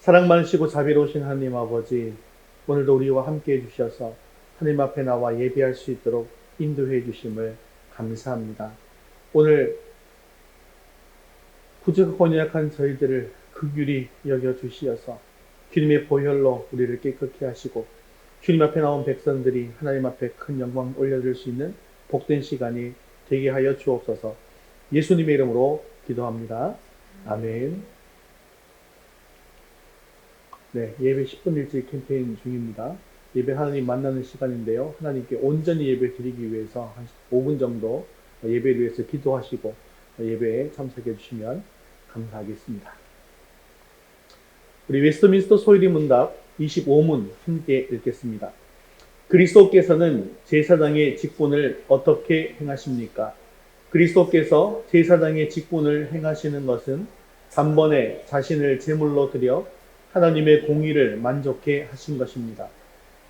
사랑 많으시고 자비로우신 하나님 아버지, 오늘도 우리와 함께 해주셔서 하나님 앞에 나와 예배할 수 있도록 인도해 주심을 감사합니다. 오늘 부족하고 연약한 저희들을 긍휼히 여겨주시어서 주님의 보혈로 우리를 깨끗게 하시고 주님 앞에 나온 백성들이 하나님 앞에 큰 영광 올려드릴 수 있는 복된 시간이 되게 하여 주옵소서. 예수님의 이름으로 기도합니다. 아멘. 네, 예배 10분 일찍 캠페인 중입니다. 예배 하나님 만나는 시간인데요. 하나님께 온전히 예배 드리기 위해서 한 5분 정도 예배를 위해서 기도하시고 예배에 참석해 주시면 감사하겠습니다. 우리 웨스트민스터 소율이 문답 25문 함께 읽겠습니다. 그리스도께서는 제사장의 직분을 어떻게 행하십니까? 그리스도께서 제사장의 직분을 행하시는 것은 단번에 자신을 제물로 드려 하나님의 공의를 만족해 하신 것입니다.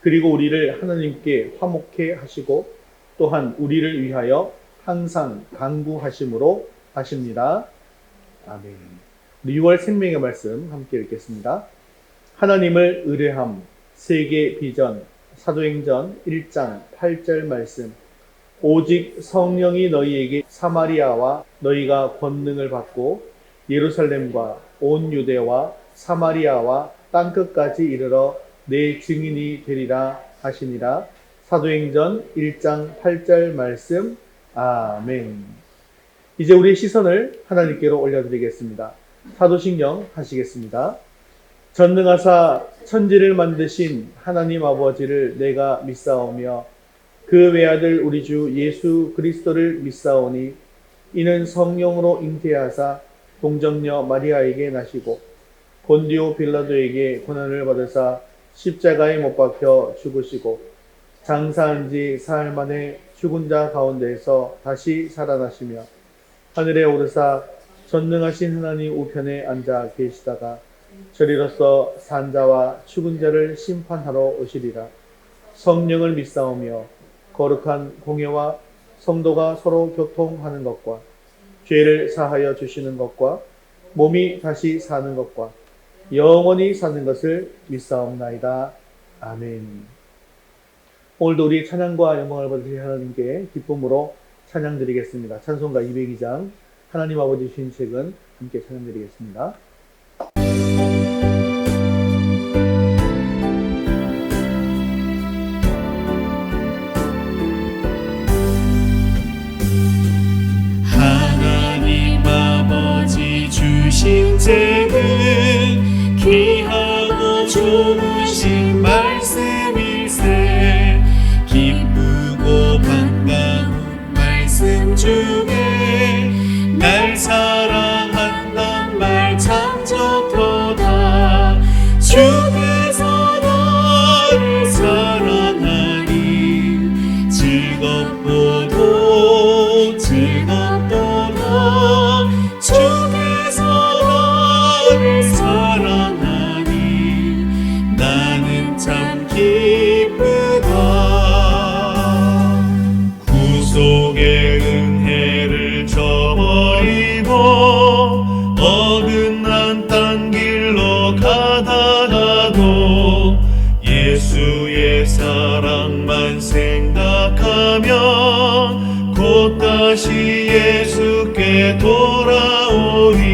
그리고 우리를 하나님께 화목해 하시고 또한 우리를 위하여 항상 간구하심으로 하십니다. 아멘. 6월 생명의 말씀 함께 읽겠습니다. 하나님을 의뢰함 세계 비전 사도행전 1장 8절 말씀. 오직 성령이 너희에게 사마리아와 너희가 권능을 받고 예루살렘과 온 유대와 사마리아와 땅끝까지 이르러 내 증인이 되리라 하시니라. 사도행전 1장 8절 말씀. 아멘. 이제 우리의 시선을 하나님께로 올려드리겠습니다. 사도신경 하시겠습니다. 전능하사 천지를 만드신 하나님 아버지를 내가 믿사오며 그 외아들 우리 주 예수 그리스도를 믿사오니 이는 성령으로 잉태하사 동정녀 마리아에게 나시고 본디오 빌라도에게 고난을 받으사 십자가에 못 박혀 죽으시고 장사한 지 사흘 만에 죽은 자 가운데에서 다시 살아나시며 하늘에 오르사 전능하신 하나님 우편에 앉아 계시다가 저리로서 산 자와 죽은 자를 심판하러 오시리라. 성령을 믿사오며 거룩한 공예와 성도가 서로 교통하는 것과 죄를 사하여 주시는 것과 몸이 다시 사는 것과 영원히 사는 것을 믿사옵나이다. 아멘. 오늘도 우리 찬양과 영광을 받으실 하나님께 기쁨으로 찬양 드리겠습니다. 찬송가 202장 하나님 아버지 주신 책은 함께 찬양 드리겠습니다. 하나님 아버지 주신 책은 귀하고 좋으신 말씀일세. 기쁘고 반가운 말씀 중에 날 사랑한단 말 참 좋도다. 주께서 나를 사랑하니 즐겁고도 즐겁도다. 주께서 나를 사랑하니 나는 참 기쁘다. 구속의 은혜를 저버리고 어긋난 딴 길로 가다가도 예수의 사랑만 생각하면 곧 다시 예수께 돌아오리.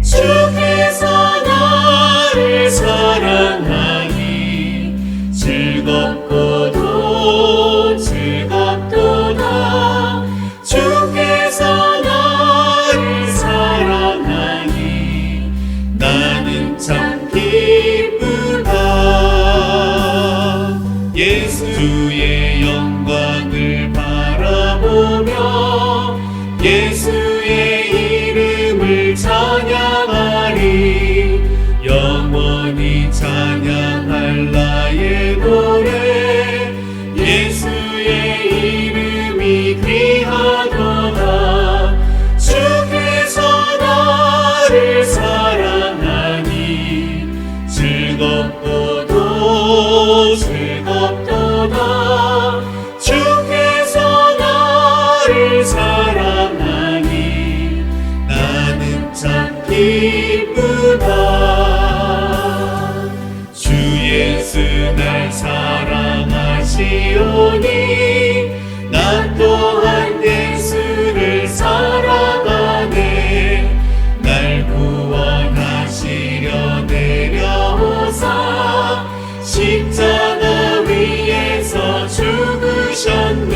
주께서 나를 사랑하니 즐겁고도 즐겁도다. 주께서 나를 사랑하니 나는 참 기쁘다. 예수의 영광을 바라보며 예수의 이름을 찬양하리. 영원히 찬양할 나의 노래. 예수의 이름이 귀하도다. 주께서 나를 사랑하니 즐겁고도 즐겁도다. 주께서 나를 사랑하니 나는 참 기쁘다. 날 사랑하시오니 나 또한 예수를 사랑하네. 날 구원하시려 내려오사 십자가 위에서 죽으셨네.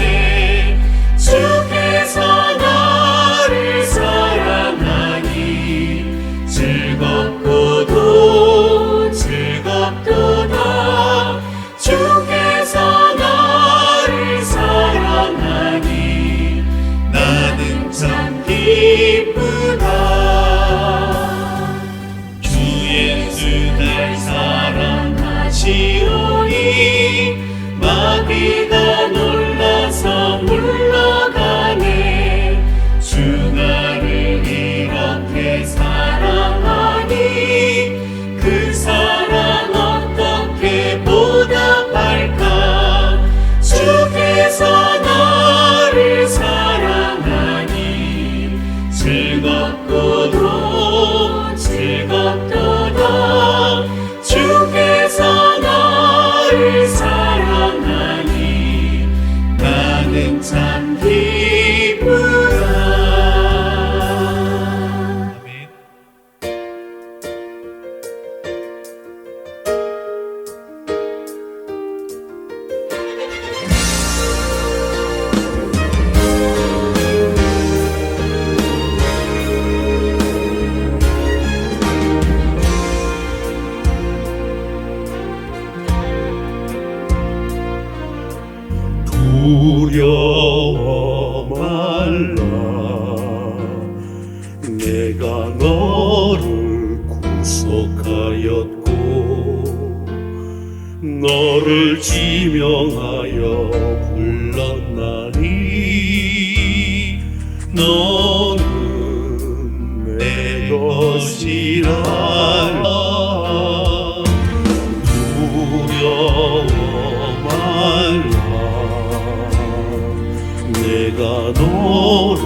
주께서 나를 사랑하니 즐겁고도 즐겁도다. 주께서 나를 사랑하니 나는 참 기쁘다. 주 예수 날 사랑하시오니 마귀가 놀라서 물러가네. 주 나를 이렇게 사랑하니 그 사랑 어떻게 보답할까. 주께서 나를 사랑하니 즐겁고도 즐겁도다. 주께서 나를 사랑하니 나는 참 기쁘다. 아멘. 두려워 말라. 내가 너를 구속하였고 너를 지명하여 불렀나니 너는 내 것이라. 두려워 말라. 내가 너를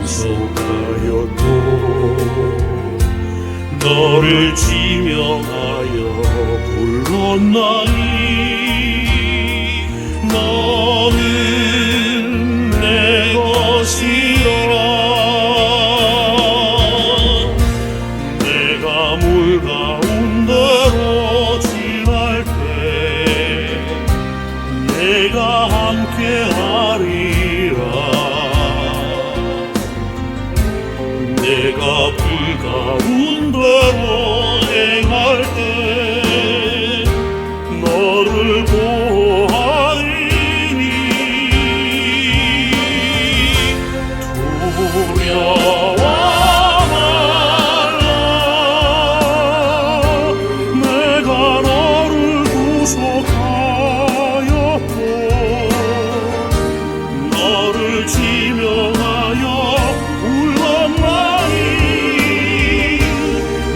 구속하였고 너를 지명하여 불렀나니 너는 내 것이라. 내가 물 가운데로 지날 때 내가 함께하리라. 내가 불 가운데로 행할 때 너를 보호하리니 두려워 말라. 내가 너를 구속하였고 너를 지명하여 불렀나니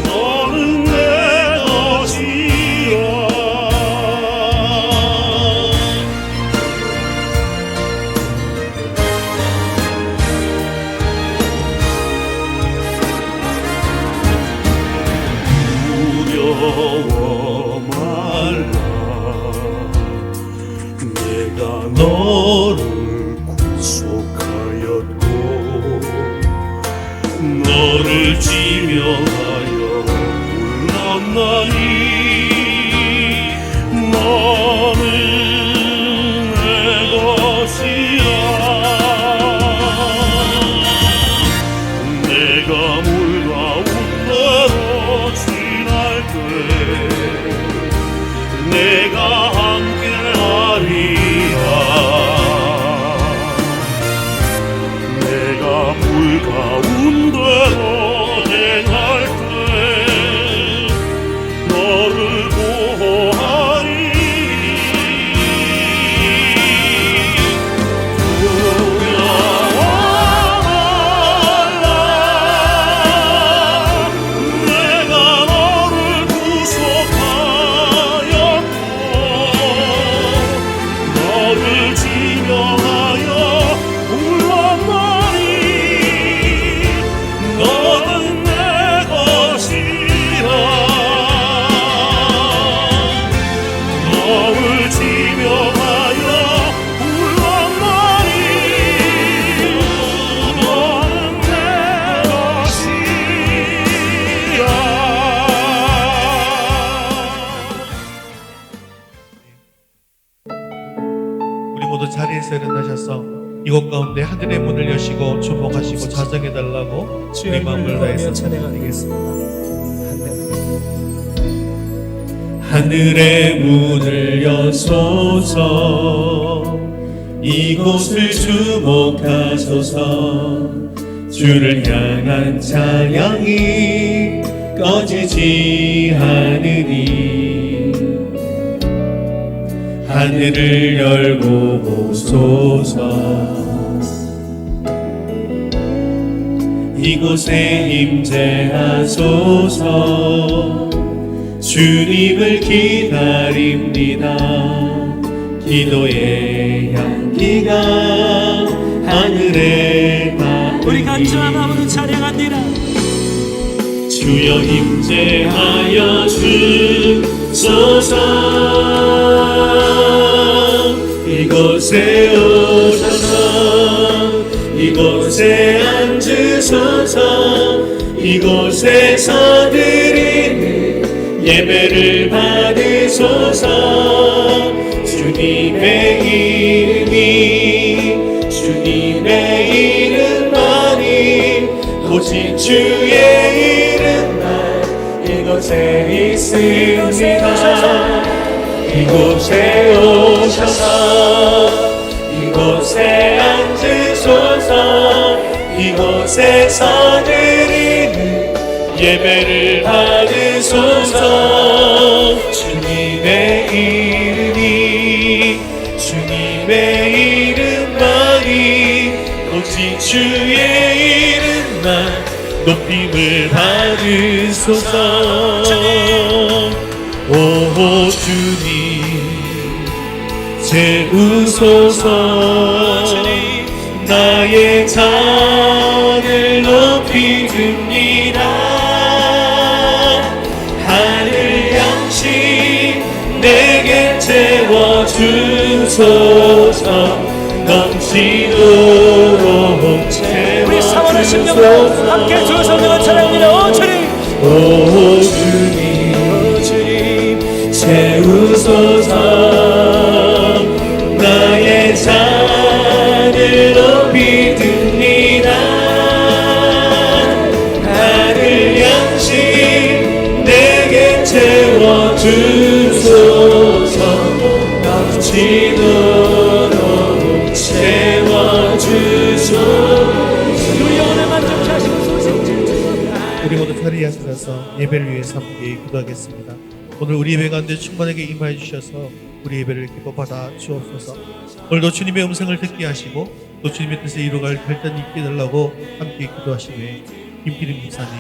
너는 내 것이라. 두려워 말라. 내가 너를 구속하였고 너를 지명하여 불렀나니 너는 내 것이라. 내가 물 가운데로 지날 때 내가 함께하리라. 내가 물 가운데로 행할 때 자리에서 일어나셔서 이곳 가운데 하늘의 문을 여시고 주목하시고 자정해달라고 우리 마음을 다해서 찬양하겠습니다. 하늘의 문을 여소서 이곳을 주목하소서 주를 향한 찬양이 꺼지지 않으니 하늘을 열고 보소서 이곳에 임재하소서 주님을 기다립니다. 기도의 향기가 하늘에 닿으니 우리 간절한 마음으로 찬양합니다. 주여 임재하여 주소서 이곳에 오셔서 이곳에 앉으소서 이곳에서 드리는 예배를 받으소서 주님의 이름만이 오직 주의 이름만 이곳에 있습니다. 이곳에 오셔서 이곳에 앉으소서 이곳에서 드리는 예배를 받으소서 주님의 이름만이 오직 주의 이름만 높임을 받으소서 오 주님 채우소서 나의 잔을 높이 듭니다. 하늘 양식 내게 채워주소서 넘치도록 우리 사모는 심령으로 함께 주 성령을 찬양합니다. 오 주님 채우소서 나의 잔을 높이 듭니다. 하늘 양식 내게 채워주소서 넘치도록 채워주소서 우리 영혼을 만족케 하시는 소생들 우리 모두 자리에 앉아서 예배를 위해서 함께 기도하겠습니다. 오늘 우리 예배 가운데 충만하게 임하여 주셔서 우리 예배를 기뻐 받아 주옵소서. 오늘도 주님의 음성을 듣게 하시고 또 주님의 뜻에 이루어갈 결단이 있게 해달라고 함께 기도하시되 김필임 목사님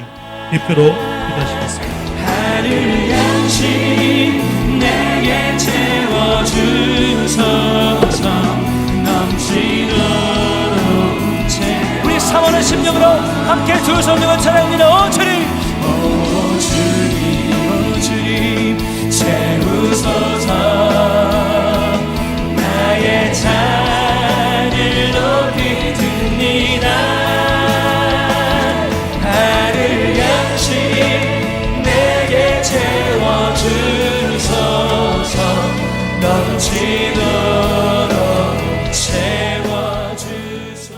대표로 기도하시겠습니다. 하늘 양식 내게 채워주소서 넘치도록 우리 사모는 심령으로 함께 주 성령을 찬양합니다. 오 주님 채우소서 나의 잔을 높이 듭니다. 하늘 양식 내게 채워주소서 넘치도록 채워주소서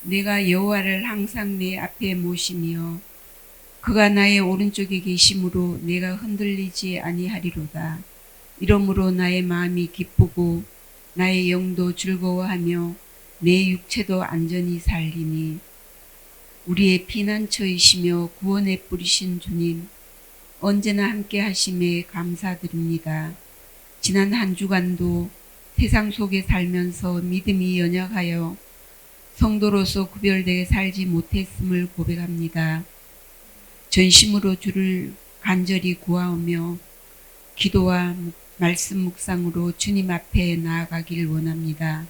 내가 여호와를 항상 내 앞에 모시며 그가 나의 오른쪽에 계심으로 내가 흔들리지 아니하리로다. 이러므로 나의 마음이 기쁘고 나의 영도 즐거워하며 내 육체도 안전히 살리니 우리의 피난처이시며 구원의 뿌리신 주님 언제나 함께 하심에 감사드립니다. 지난 한 주간도 세상 속에 살면서 믿음이 연약하여 성도로서 구별되게 살지 못했음을 고백합니다. 전심으로 주를 간절히 구하오며 기도와 말씀 묵상으로 주님 앞에 나아가길 원합니다.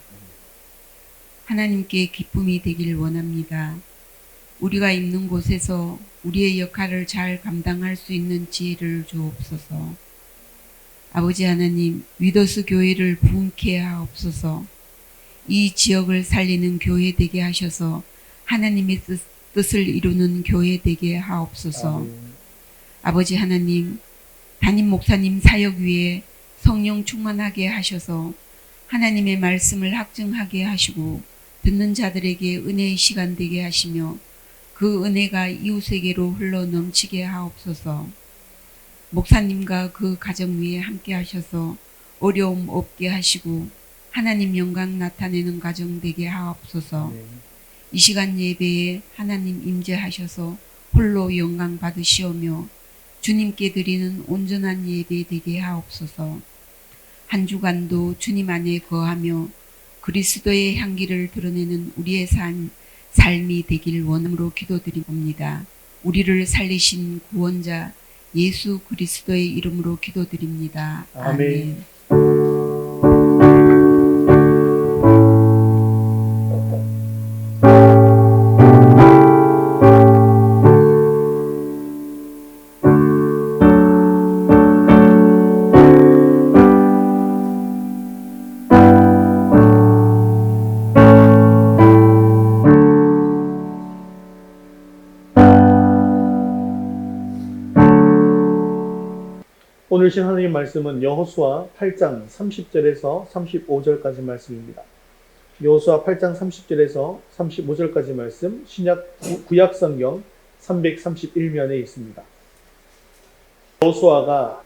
하나님께 기쁨이 되길 원합니다. 우리가 있는 곳에서 우리의 역할을 잘 감당할 수 있는 지혜를 주옵소서. 아버지 하나님, 위더스 교회를 부흥케 하옵소서. 이 지역을 살리는 교회 되게 하셔서 하나님의 뜻을 이루는 교회 되게 하옵소서. 아버지 하나님, 담임 목사님 사역 위에 성령 충만하게 하셔서 하나님의 말씀을 확증하게 하시고 듣는 자들에게 은혜의 시간 되게 하시며 그 은혜가 이웃에게로 흘러 넘치게 하옵소서. 목사님과 그 가정 위에 함께 하셔서 어려움 없게 하시고 하나님 영광 나타내는 가정 되게 하옵소서. 이 시간 예배에 하나님 임재하셔서 홀로 영광 받으시오며 주님께 드리는 온전한 예배 되게 하옵소서. 한 주간도 주님 안에 거하며 그리스도의 향기를 드러내는 우리의 삶이 되길 원함으로 기도드립니다. 우리를 살리신 구원자 예수 그리스도의 이름으로 기도드립니다. 아멘. 오늘 신 하나님 말씀은 여호수아 8장 30절에서 35절까지 말씀입니다. 여호수아 8장 30절에서 35절까지 말씀 구약 성경 331면에 있습니다. 여호수아가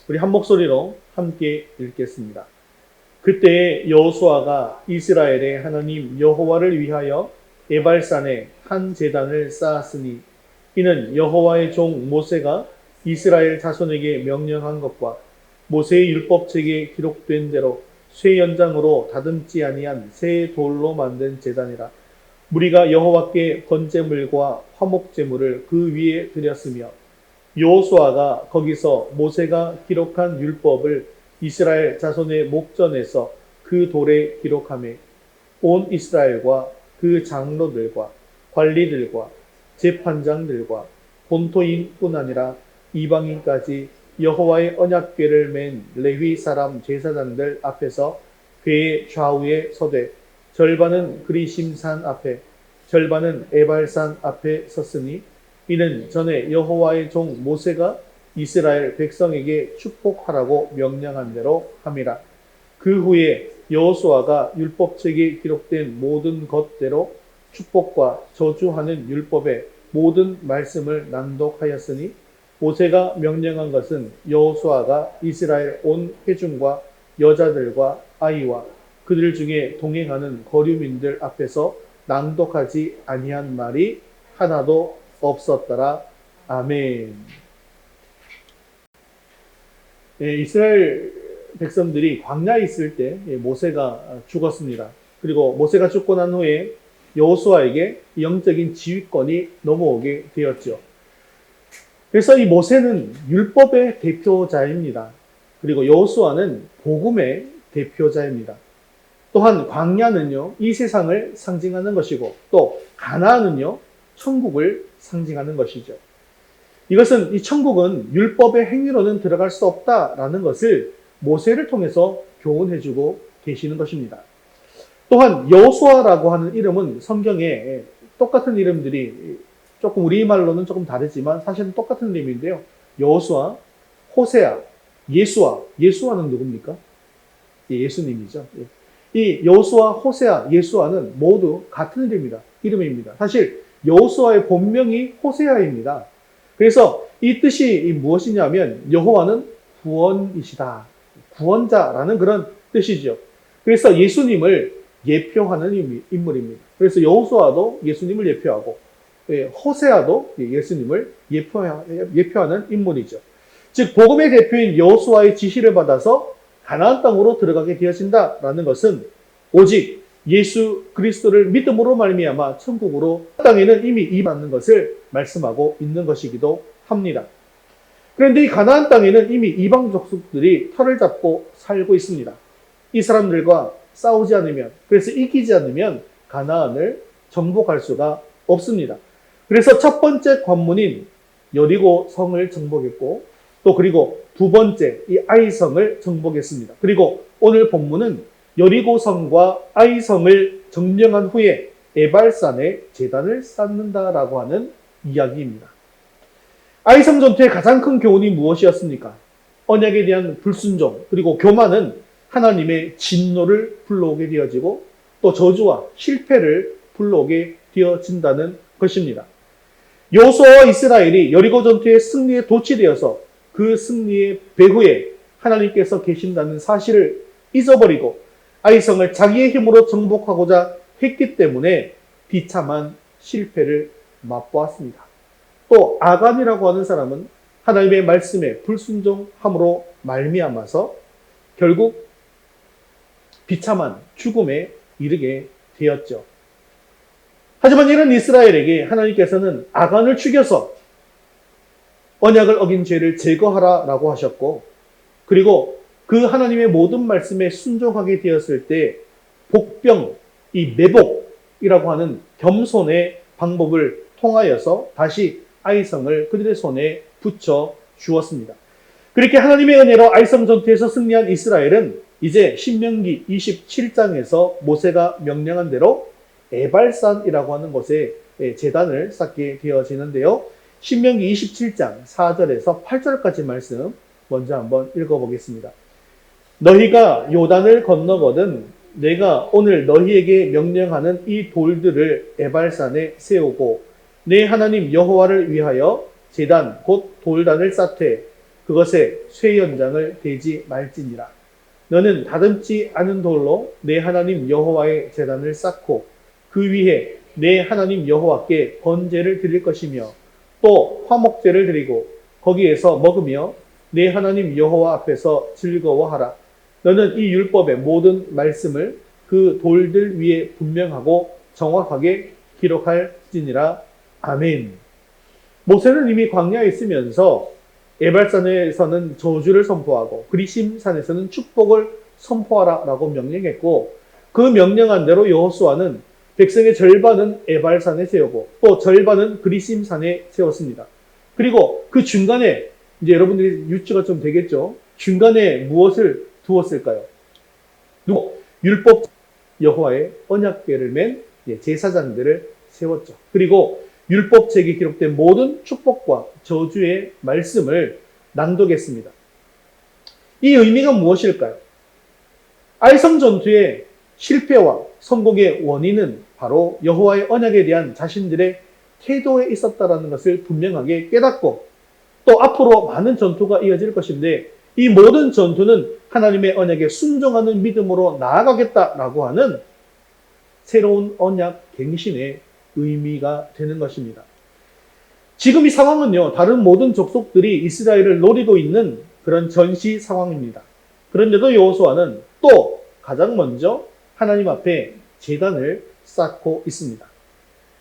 우리 한 목소리로 함께 읽겠습니다. 그때 여호수아가 이스라엘의 하나님 여호와를 위하여 에발산에 한 제단을 쌓았으니 이는 여호와의 종 모세가 이스라엘 자손에게 명령한 것과 모세의 율법책에 기록된 대로 쇠 연장으로 다듬지 아니한 새 돌로 만든 제단이라. 무리가 여호와께 번제물과 화목제물을 그 위에 드렸으며 여호수아가 거기서 모세가 기록한 율법을 이스라엘 자손의 목전에서 그 돌에 기록하매 온 이스라엘과 그 장로들과 관리들과 재판장들과 본토인뿐 아니라 이방인까지 여호와의 언약궤를 맨 레위 사람 제사장들 앞에서 궤의 좌우에 서되 절반은 그리심산 앞에 절반은 에발산 앞에 섰으니 이는 전에 여호와의 종 모세가 이스라엘 백성에게 축복하라고 명령한 대로 함이라. 그 후에 여호수아가 율법책에 기록된 모든 것대로 축복과 저주하는 율법의 모든 말씀을 낭독하였으니 모세가 명령한 것은 여호수아가 이스라엘 온 회중과 여자들과 아이와 그들 중에 동행하는 거류민들 앞에서 낭독하지 아니한 말이 하나도 없었더라. 아멘. 이스라엘 백성들이 광야에 있을 때 모세가 죽었습니다. 그리고 모세가 죽고 난 후에 여호수아에게 영적인 지휘권이 넘어오게 되었죠. 그래서 이 모세는 율법의 대표자입니다. 그리고 여호수아는 복음의 대표자입니다. 또한 광야는요, 이 세상을 상징하는 것이고 또 가나안은요, 천국을 상징하는 것이죠. 이것은 이 천국은 율법의 행위로는 들어갈 수 없다라는 것을 모세를 통해서 교훈해주고 계시는 것입니다. 또한 여호수아라고 하는 이름은 성경에 똑같은 이름들이 조금 우리말로는 조금 다르지만 사실은 똑같은 이름인데요. 여호수아, 호세아, 예수아. 예수아는 누굽니까? 예수님이죠. 이 여호수아, 호세아, 예수아는 모두 같은 이름입니다. 사실 여호수아의 본명이 호세아입니다. 그래서 이 뜻이 무엇이냐면 여호와는 구원이시다. 구원자라는 그런 뜻이죠. 그래서 예수님을 예표하는 인물입니다. 그래서 여호수아도 예수님을 예표하고 호세아도 예수님을 예표하는 인물이죠. 즉 복음의 대표인 여호수아의 지시를 받아서 가나안 땅으로 들어가게 되어진다라는 것은 오직 예수 그리스도를 믿음으로 말미암아 천국으로 땅에는 이미 임하는 것을 말씀하고 있는 것이기도 합니다. 그런데 이 가나안 땅에는 이미 이방 족속들이 터를 잡고 살고 있습니다. 이 사람들과 싸우지 않으면, 그래서 이기지 않으면 가나안을 정복할 수가 없습니다. 그래서 첫 번째 관문인 여리고 성을 정복했고 또 그리고 두 번째 이 아이성을 정복했습니다. 그리고 오늘 본문은 여리고 성과 아이성을 점령한 후에 에발산에 제단을 쌓는다라고 하는 이야기입니다. 아이성 전투의 가장 큰 교훈이 무엇이었습니까? 언약에 대한 불순종 그리고 교만은 하나님의 진노를 불러오게 되어지고 또 저주와 실패를 불러오게 되어진다는 것입니다. 여호수아와 이스라엘이 여리고 전투의 승리에 도취되어서 그 승리의 배후에 하나님께서 계신다는 사실을 잊어버리고 아이성을 자기의 힘으로 정복하고자 했기 때문에 비참한 실패를 맛보았습니다. 또 아간이라고 하는 사람은 하나님의 말씀에 불순종함으로 말미암아서 결국 비참한 죽음에 이르게 되었죠. 하지만 이런 이스라엘에게 하나님께서는 아간을 죽여서 언약을 어긴 죄를 제거하라라고 하셨고, 그리고 그 하나님의 모든 말씀에 순종하게 되었을 때 복병, 이 매복이라고 하는 겸손의 방법을 통하여서 다시 아이성을 그들의 손에 붙여 주었습니다. 그렇게 하나님의 은혜로 아이성 전투에서 승리한 이스라엘은 이제 신명기 27장에서 모세가 명령한 대로 에발산이라고 하는 곳에 제단을 쌓게 되어지는데요. 신명기 27장 4절에서 8절까지 말씀 먼저 한번 읽어보겠습니다. 너희가 요단을 건너거든 내가 오늘 너희에게 명령하는 이 돌들을 에발산에 세우고 내 하나님 여호와를 위하여 제단 곧 돌단을 쌓되 그것에 쇠연장을 대지 말지니라. 너는 다듬지 않은 돌로 내 하나님 여호와의 제단을 쌓고 그 위에 내 하나님 여호와께 번제를 드릴 것이며 또 화목제를 드리고 거기에서 먹으며 내 하나님 여호와 앞에서 즐거워하라. 너는 이 율법의 모든 말씀을 그 돌들 위에 분명하고 정확하게 기록할지니라. 아멘. 모세는 이미 광야에 있으면서 에발산에서는 저주를 선포하고 그리심산에서는 축복을 선포하라라고 명령했고, 그 명령한 대로 여호수아는 백성의 절반은 에발산에 세우고 또 절반은 그리심산에 세웠습니다. 그리고 그 중간에 이제 여러분들이 유추가 좀 되겠죠. 중간에 무엇을 두었을까요? 율법 여호와의 언약궤를 맨 제사장들을 세웠죠. 그리고 율법책에 기록된 모든 축복과 저주의 말씀을 낭독했습니다. 이 의미가 무엇일까요? 아이성 전투의 실패와 성공의 원인은 바로 여호와의 언약에 대한 자신들의 태도에 있었다는 것을 분명하게 깨닫고 또 앞으로 많은 전투가 이어질 것인데 이 모든 전투는 하나님의 언약에 순종하는 믿음으로 나아가겠다라고 하는 새로운 언약 갱신의 의미가 되는 것입니다. 지금 이 상황은요, 다른 모든 족속들이 이스라엘을 노리고 있는 그런 전시 상황입니다. 그런데도 여호수아는 또 가장 먼저 하나님 앞에 제단을 쌓고 있습니다.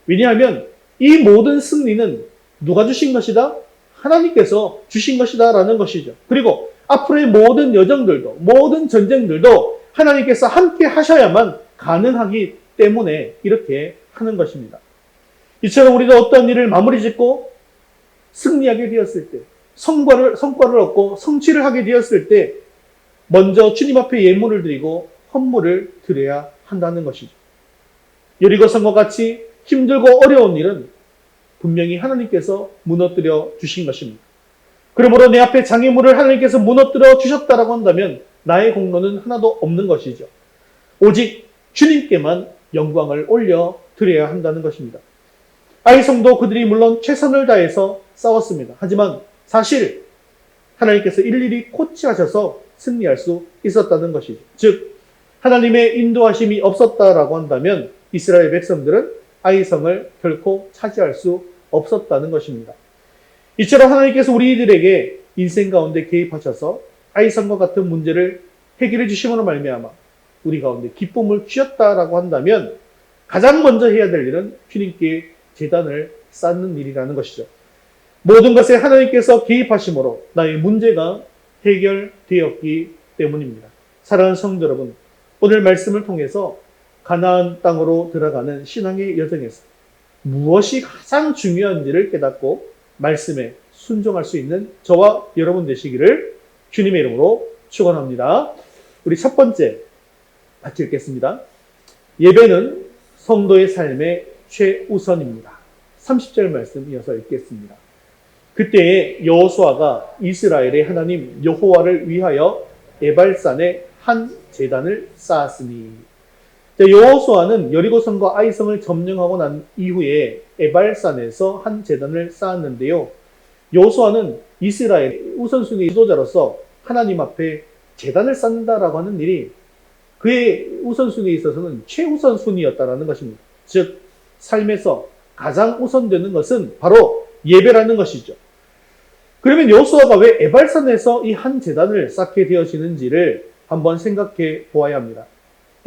왜냐하면 이 모든 승리는 누가 주신 것이다? 하나님께서 주신 것이다 라는 것이죠. 그리고 앞으로의 모든 여정들도 모든 전쟁들도 하나님께서 함께 하셔야만 가능하기 때문에 이렇게 하는 것입니다. 이처럼 우리가 어떤 일을 마무리 짓고 승리하게 되었을 때, 성과를 얻고 성취를 하게 되었을 때 먼저 주님 앞에 예물을 드리고 헌물을 드려야 한다는 것이죠. 여리고성과 같이 힘들고 어려운 일은 분명히 하나님께서 무너뜨려 주신 것입니다. 그러므로 내 앞에 장애물을 하나님께서 무너뜨려 주셨다라고 한다면 나의 공로는 하나도 없는 것이죠. 오직 주님께만 영광을 올려 드려야 한다는 것입니다. 아이성도 그들이 물론 최선을 다해서 싸웠습니다. 하지만 사실 하나님께서 일일이 코치하셔서 승리할 수 있었다는 것이죠. 즉 하나님의 인도하심이 없었다라고 한다면 이스라엘 백성들은 아이성을 결코 차지할 수 없었다는 것입니다. 이처럼 하나님께서 우리들에게 인생 가운데 개입하셔서 아이성과 같은 문제를 해결해 주심으로 말미암아 우리 가운데 기쁨을 주셨다라고 한다면 가장 먼저 해야 될 일은 주님께 제단을 쌓는 일이라는 것이죠. 모든 것에 하나님께서 개입하심으로 나의 문제가 해결되었기 때문입니다. 사랑하는 성도 여러분, 오늘 말씀을 통해서 가나안 땅으로 들어가는 신앙의 여정에서 무엇이 가장 중요한지를 깨닫고 말씀에 순종할 수 있는 저와 여러분 되시기를 주님의 이름으로 축원합니다. 우리 첫 번째 같이 읽겠습니다. 예배는 성도의 삶의 최우선입니다. 30절 말씀 이어서 읽겠습니다. 그때에 여호수아가 이스라엘의 하나님 여호와를 위하여 에발산에 한 제단을 쌓았으니. 여호수아는 여리고성과 아이성을 점령하고 난 이후에 에발산에서 한 제단을 쌓았는데요. 여호수아는 이스라엘 우선순위 지도자로서 하나님 앞에 제단을 쌓는다라고 하는 일이 그의 우선순위에 있어서는 최우선순위였다라는 것입니다. 즉 삶에서 가장 우선되는 것은 바로 예배라는 것이죠. 그러면 여호수아가 왜 에발산에서 이 한 제단을 쌓게 되어지는지를 한번 생각해 보아야 합니다.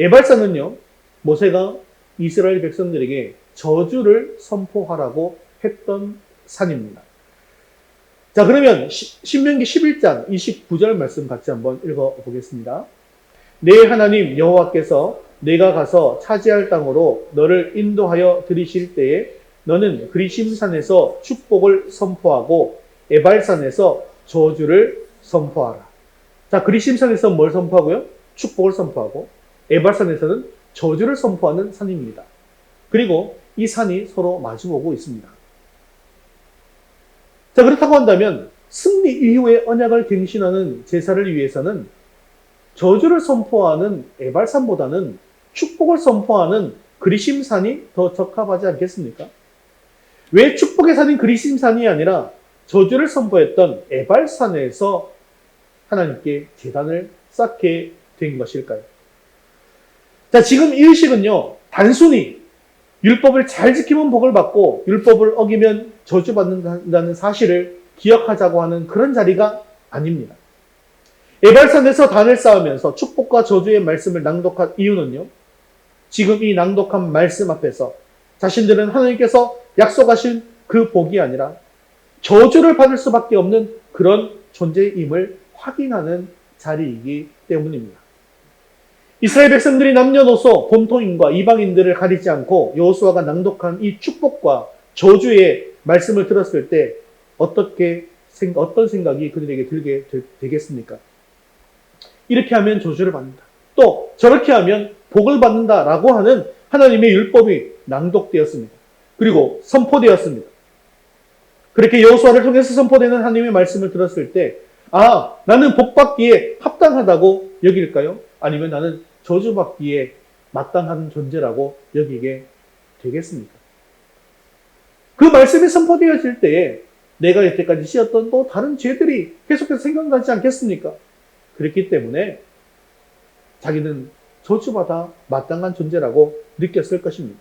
에발산은요, 모세가 이스라엘 백성들에게 저주를 선포하라고 했던 산입니다. 자, 그러면 신명기 11장 29절 말씀 같이 한번 읽어보겠습니다. 내 하나님 여호와께서 내가 가서 차지할 땅으로 너를 인도하여 들이실 때에 너는 그리심산에서 축복을 선포하고 에발산에서 저주를 선포하라. 자, 그리심산에서 뭘 선포하고요? 축복을 선포하고, 에발산에서는 저주를 선포하는 산입니다. 그리고 이 산이 서로 마주보고 있습니다. 자, 그렇다고 한다면 승리 이후의 언약을 갱신하는 제사를 위해서는 저주를 선포하는 에발산보다는 축복을 선포하는 그리심산이 더 적합하지 않겠습니까? 왜 축복의 산인 그리심산이 아니라 저주를 선포했던 에발산에서 하나님께 제단을 쌓게 된 것일까요? 자, 지금 이 의식은요, 단순히 율법을 잘 지키면 복을 받고 율법을 어기면 저주받는다는 사실을 기억하자고 하는 그런 자리가 아닙니다. 에발산에서 단을 쌓으면서 축복과 저주의 말씀을 낭독한 이유는요, 지금 이 낭독한 말씀 앞에서 자신들은 하나님께서 약속하신 그 복이 아니라 저주를 받을 수밖에 없는 그런 존재임을 확인하는 자리이기 때문입니다. 이스라엘 백성들이 남녀노소, 본토인과 이방인들을 가리지 않고 여호수아가 낭독한 이 축복과 저주의 말씀을 들었을 때 어떤 생각이 그들에게 들게 되겠습니까? 이렇게 하면 저주를 받는다. 또 저렇게 하면 복을 받는다라고 하는 하나님의 율법이 낭독되었습니다. 그리고 선포되었습니다. 그렇게 여호수아를 통해서 선포되는 하나님의 말씀을 들었을 때, 아, 나는 복받기에 합당하다고 여길까요? 아니면 나는 저주받기에 마땅한 존재라고 여기게 되겠습니까? 그 말씀이 선포되어질 때에 내가 여태까지 지었던 또 다른 죄들이 계속해서 생각나지 않겠습니까? 그렇기 때문에 자기는 저주받아 마땅한 존재라고 느꼈을 것입니다.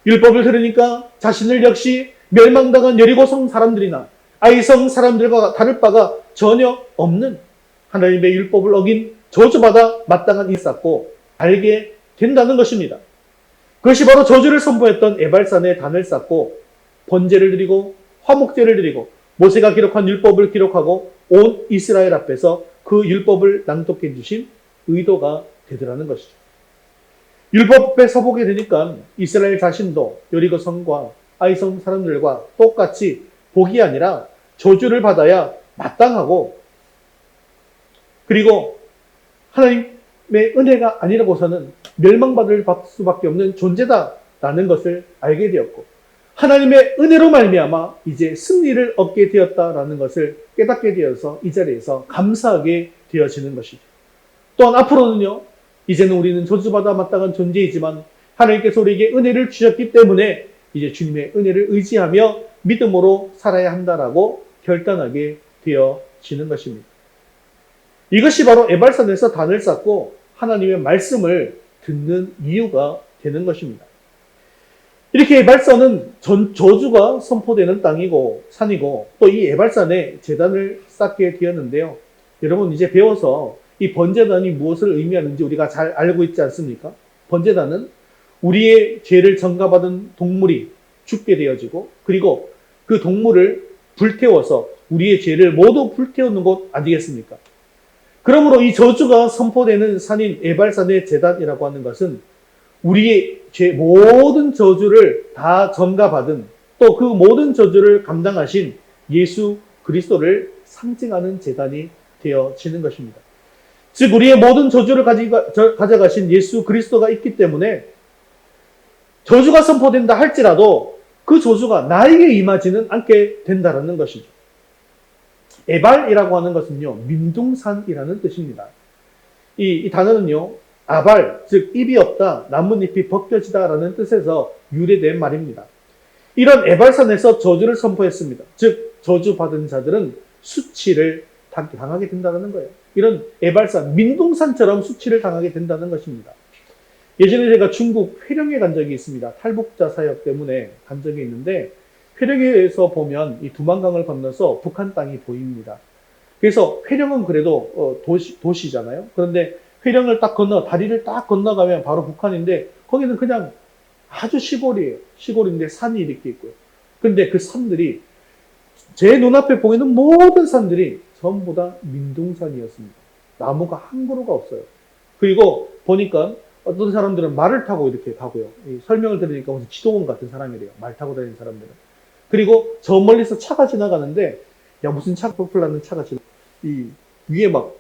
율법을 들으니까 자신을 역시 멸망당한 여리고성 사람들이나 아이성 사람들과 다를 바가 전혀 없는 하나님의 율법을 어긴 저주받아 마땅한 일이 있었고 알게 된다는 것입니다. 그것이 바로 저주를 선포했던 에발산에 단을 쌓고 번제를 드리고 화목제를 드리고 모세가 기록한 율법을 기록하고 온 이스라엘 앞에서 그 율법을 낭독해 주신 의도가 되더라는 것이죠. 율법 앞에 서보게 되니까 이스라엘 자신도 여리고성과 아이성 사람들과 똑같이 복이 아니라 저주를 받아야 마땅하고, 그리고 하나님의 은혜가 아니라고서는 멸망받을 수밖에 없는 존재다라는 것을 알게 되었고, 하나님의 은혜로 말미암아 이제 승리를 얻게 되었다라는 것을 깨닫게 되어서 이 자리에서 감사하게 되어지는 것이죠. 또한 앞으로는요, 이제는 우리는 저주받아 마땅한 존재이지만 하나님께서 우리에게 은혜를 주셨기 때문에 이제 주님의 은혜를 의지하며 믿음으로 살아야 한다라고 결단하게 되어지는 것입니다. 이것이 바로 에발산에서 단을 쌓고 하나님의 말씀을 듣는 이유가 되는 것입니다. 이렇게 에발산은 저주가 선포되는 땅이고 산이고 또 이 에발산에 제단을 쌓게 되었는데요. 여러분 이제 배워서 이 번제단이 무엇을 의미하는지 우리가 잘 알고 있지 않습니까? 번제단은 우리의 죄를 전가받은 동물이 죽게 되어지고 그리고 그 동물을 불태워서 우리의 죄를 모두 불태우는 곳 아니겠습니까? 그러므로 이 저주가 선포되는 산인 에발산의 제단이라고 하는 것은 우리의 모든 저주를 다 전가받은 또 그 모든 저주를 감당하신 예수 그리스도를 상징하는 제단이 되어지는 것입니다. 즉 우리의 모든 저주를 가져가신 예수 그리스도가 있기 때문에 저주가 선포된다 할지라도 그 저주가 나에게 임하지는 않게 된다는 것이죠. 에발이라고 하는 것은요, 민둥산이라는 뜻입니다. 이 단어는요, 아발, 즉 잎이 없다, 나뭇잎이 벗겨지다라는 뜻에서 유래된 말입니다. 이런 에발산에서 저주를 선포했습니다. 즉 저주받은 자들은 수치를 당하게 된다는 거예요. 이런 에발산, 민둥산처럼 수치를 당하게 된다는 것입니다. 예전에 제가 중국 회령에 간 적이 있습니다. 탈북자 사역 때문에 간 적이 있는데 회령에서 보면 이 두만강을 건너서 북한 땅이 보입니다. 그래서 회령은 그래도 도시잖아요. 그런데 회령을 딱 다리를 딱 건너가면 바로 북한인데 거기는 그냥 아주 시골이에요. 시골인데 산이 이렇게 있고요. 근데 그 산들이 제 눈앞에 보이는 모든 산들이 전부 다 민둥산이었습니다. 나무가 한 그루가 없어요. 그리고 보니까 어떤 사람들은 말을 타고 이렇게 가고요. 설명을 들으니까 무슨 지도원 같은 사람이래요. 말 타고 다니는 사람들은. 그리고 저 멀리서 차가 지나가는데 야 무슨 차 펄펄 나는 차가 이 위에 막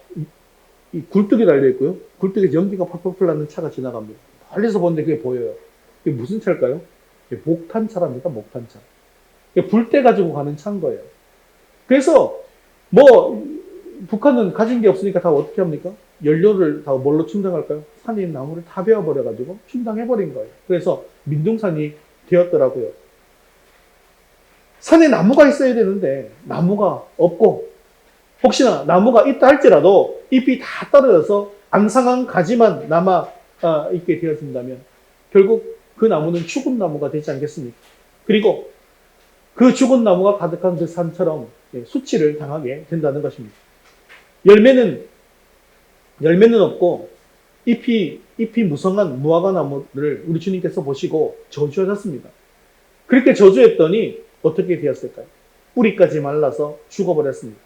이 굴뚝이 달려 있고요. 굴뚝에 연기가 펄펄 나는 차가 지나갑니다. 멀리서 보는데 그게 보여요. 이게 무슨 차일까요? 목탄차랍니다. 목탄차. 불때 가지고 가는 차인 거예요. 그래서 뭐 북한은 가진 게 없으니까 다 어떻게 합니까? 연료를 다 뭘로 충당할까요? 산에 있는 나무를 다 베어버려가지고 충당해버린 거예요. 그래서 민둥산이 되었더라고요. 산에 나무가 있어야 되는데 나무가 없고 혹시나 나무가 있다 할지라도 잎이 다 떨어져서 앙상한 가지만 남아 있게 되어진다면 결국 그 나무는 죽은 나무가 되지 않겠습니까? 그리고 그 죽은 나무가 가득한 그 산처럼 수치를 당하게 된다는 것입니다. 열매는 없고 잎이 무성한 무화과 나무를 우리 주님께서 보시고 저주하셨습니다. 그렇게 저주했더니 어떻게 되었을까요? 뿌리까지 말라서 죽어버렸습니다.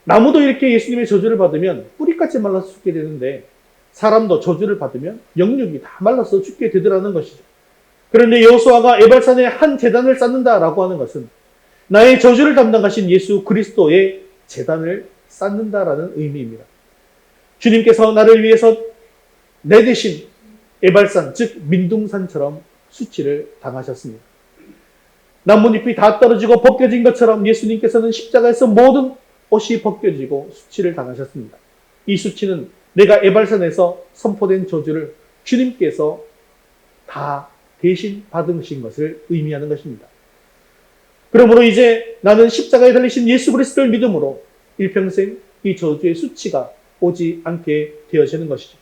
나무도 이렇게 예수님의 저주를 받으면 뿌리까지 말라서 죽게 되는데 사람도 저주를 받으면 영육이 다 말라서 죽게 되더라는 것이죠. 그런데 여호수아가 에발산에 한 제단을 쌓는다라고 하는 것은 나의 저주를 담당하신 예수 그리스도의 제단을 쌓는다라는 의미입니다. 주님께서 나를 위해서 내 대신 에발산, 즉 민둥산처럼 수치를 당하셨습니다. 나뭇잎이 다 떨어지고 벗겨진 것처럼 예수님께서는 십자가에서 모든 옷이 벗겨지고 수치를 당하셨습니다. 이 수치는 내가 에발산에서 선포된 저주를 주님께서 다 대신 받으신 것을 의미하는 것입니다. 그러므로 이제 나는 십자가에 달리신 예수 그리스도를 믿음으로 일평생 이 저주의 수치가 오지 않게 되어지는 것이죠.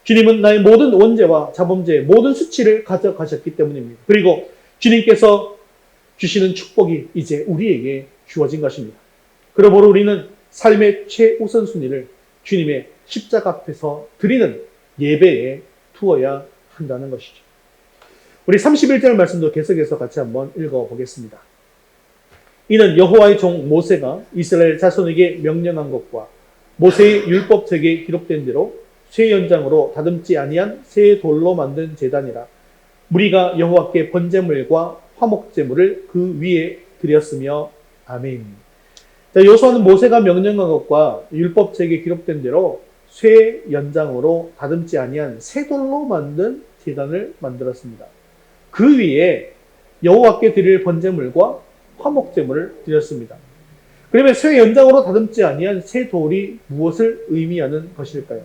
주님은 나의 모든 원죄와 자범죄의 모든 수치를 가져가셨기 때문입니다. 그리고 주님께서 주시는 축복이 이제 우리에게 주어진 것입니다. 그러므로 우리는 삶의 최우선순위를 주님의 십자가 앞에서 드리는 예배에 두어야 한다는 것이죠. 우리 31절 말씀도 계속해서 같이 한번 읽어보겠습니다. 이는 여호와의 종 모세가 이스라엘 자손에게 명령한 것과 모세의 율법책에 기록된 대로 쇠 연장으로 다듬지 아니한 새 돌로 만든 제단이라. 무리가 여호와께 번제물과 화목제물을 그 위에 드렸으며 아멘. 자, 여호수아는 모세가 명령한 것과 율법책에 기록된 대로 쇠 연장으로 다듬지 아니한 새 돌로 만든 제단을 만들었습니다. 그 위에 여호와께 드릴 번제물과 화목제물을 드렸습니다. 그러면 쇠 연장으로 다듬지 아니한 새 돌이 무엇을 의미하는 것일까요?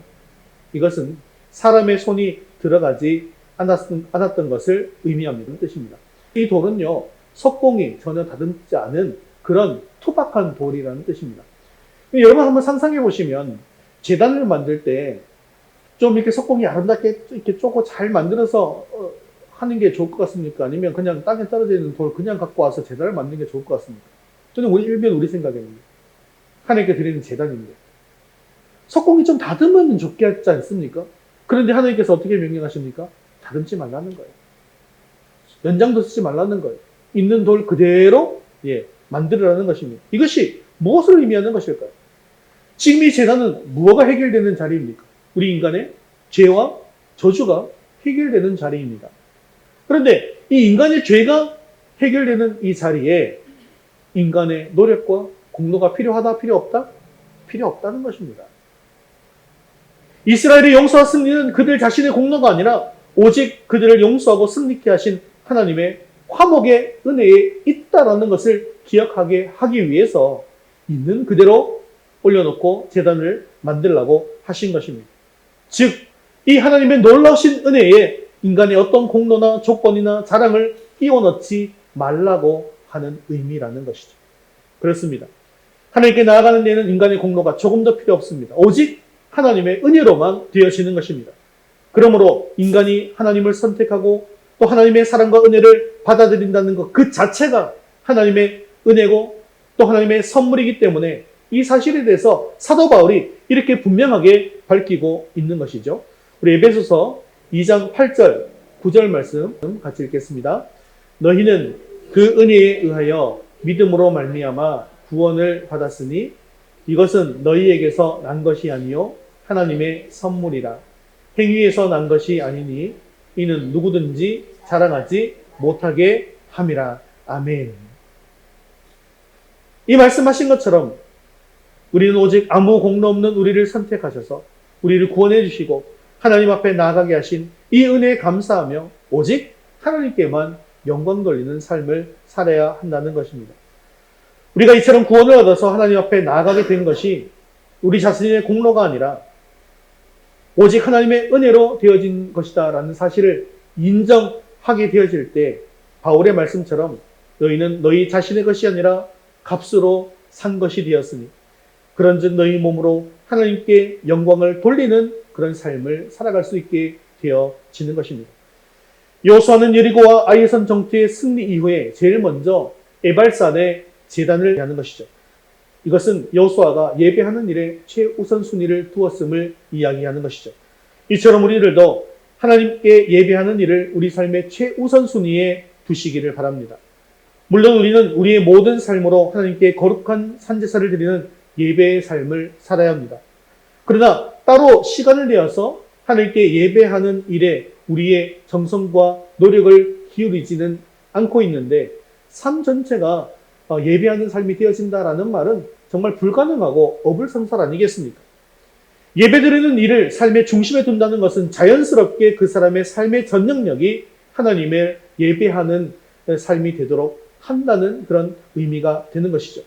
이것은 사람의 손이 들어가지 않았던 것을 의미하는 뜻입니다. 이 돌은요, 석공이 전혀 다듬지 않은 그런 투박한 돌이라는 뜻입니다. 여러분 한번 상상해 보시면 제단을 만들 때 좀 이렇게 석공이 아름답게 이렇게 쪼고 잘 만들어서 하는 게 좋을 것 같습니까? 아니면 그냥 땅에 떨어져 있는 돌 그냥 갖고 와서 제단을 만드는 게 좋을 것 같습니까? 저는 일면 우리 생각입니다. 하나님께 드리는 제단인데 석공이 좀 다듬으면 좋겠지 않습니까? 그런데 하나님께서 어떻게 명령하십니까? 다듬지 말라는 거예요. 연장도 쓰지 말라는 거예요. 있는 돌 그대로 만들으라는 것입니다. 이것이 무엇을 의미하는 것일까요? 지금 이 제단은 무엇가 해결되는 자리입니까? 우리 인간의 죄와 저주가 해결되는 자리입니다. 그런데 이 인간의 죄가 해결되는 이 자리에 인간의 노력과 공로가 필요하다, 필요 없다? 필요 없다는 것입니다. 이스라엘의 용서와 승리는 그들 자신의 공로가 아니라 오직 그들을 용서하고 승리케 하신 하나님의 화목의 은혜에 있다라는 것을 기억하게 하기 위해서 있는 그대로 올려놓고 제단을 만들라고 하신 것입니다. 즉, 이 하나님의 놀라우신 은혜에 인간의 어떤 공로나 조건이나 자랑을 끼워넣지 말라고 하는 의미라는 것이죠. 그렇습니다. 하나님께 나아가는 데에는 인간의 공로가 조금 더 필요 없습니다. 오직 하나님의 은혜로만 되어지는 것입니다. 그러므로 인간이 하나님을 선택하고 또 하나님의 사랑과 은혜를 받아들인다는 것 그 자체가 하나님의 은혜고 또 하나님의 선물이기 때문에 이 사실에 대해서 사도 바울이 이렇게 분명하게 밝히고 있는 것이죠. 우리 에베소서 2장 8절, 9절 말씀 같이 읽겠습니다. 너희는 그 은혜에 의하여 믿음으로 말미암아 구원을 받았으니 이것은 너희에게서 난 것이 아니요 하나님의 선물이라. 행위에서 난 것이 아니니 이는 누구든지 자랑하지 못하게 함이라. 아멘. 이 말씀하신 것처럼 우리는 오직 아무 공로 없는 우리를 선택하셔서 우리를 구원해 주시고 하나님 앞에 나아가게 하신 이 은혜에 감사하며 오직 하나님께만 영광 돌리는 삶을 살아야 한다는 것입니다. 우리가 이처럼 구원을 얻어서 하나님 앞에 나아가게 된 것이 우리 자신의 공로가 아니라 오직 하나님의 은혜로 되어진 것이다라는 사실을 인정하게 되어질 때 바울의 말씀처럼 너희는 너희 자신의 것이 아니라 값으로 산 것이 되었으니 그런즉 너희 몸으로 하나님께 영광을 돌리는 그런 삶을 살아갈 수 있게 되어지는 것입니다. 여호수아는 여리고와 아이에선 정투의 승리 이후에 제일 먼저 에발산에 제단을 하는 것이죠. 이것은 여호수아가 예배하는 일에 최우선순위를 두었음을 이야기하는 것이죠. 이처럼 우리들도 하나님께 예배하는 일을 우리 삶의 최우선순위에 두시기를 바랍니다. 물론 우리는 우리의 모든 삶으로 하나님께 거룩한 산제사를 드리는 예배의 삶을 살아야 합니다. 그러나 따로 시간을 내어서 하나님께 예배하는 일에 우리의 정성과 노력을 기울이지는 않고 있는데 삶 전체가 예배하는 삶이 되어진다라는 말은 정말 불가능하고 어불성설 아니겠습니까? 예배드리는 일을 삶의 중심에 둔다는 것은 자연스럽게 그 사람의 삶의 전능력이 하나님을 예배하는 삶이 되도록 한다는 그런 의미가 되는 것이죠.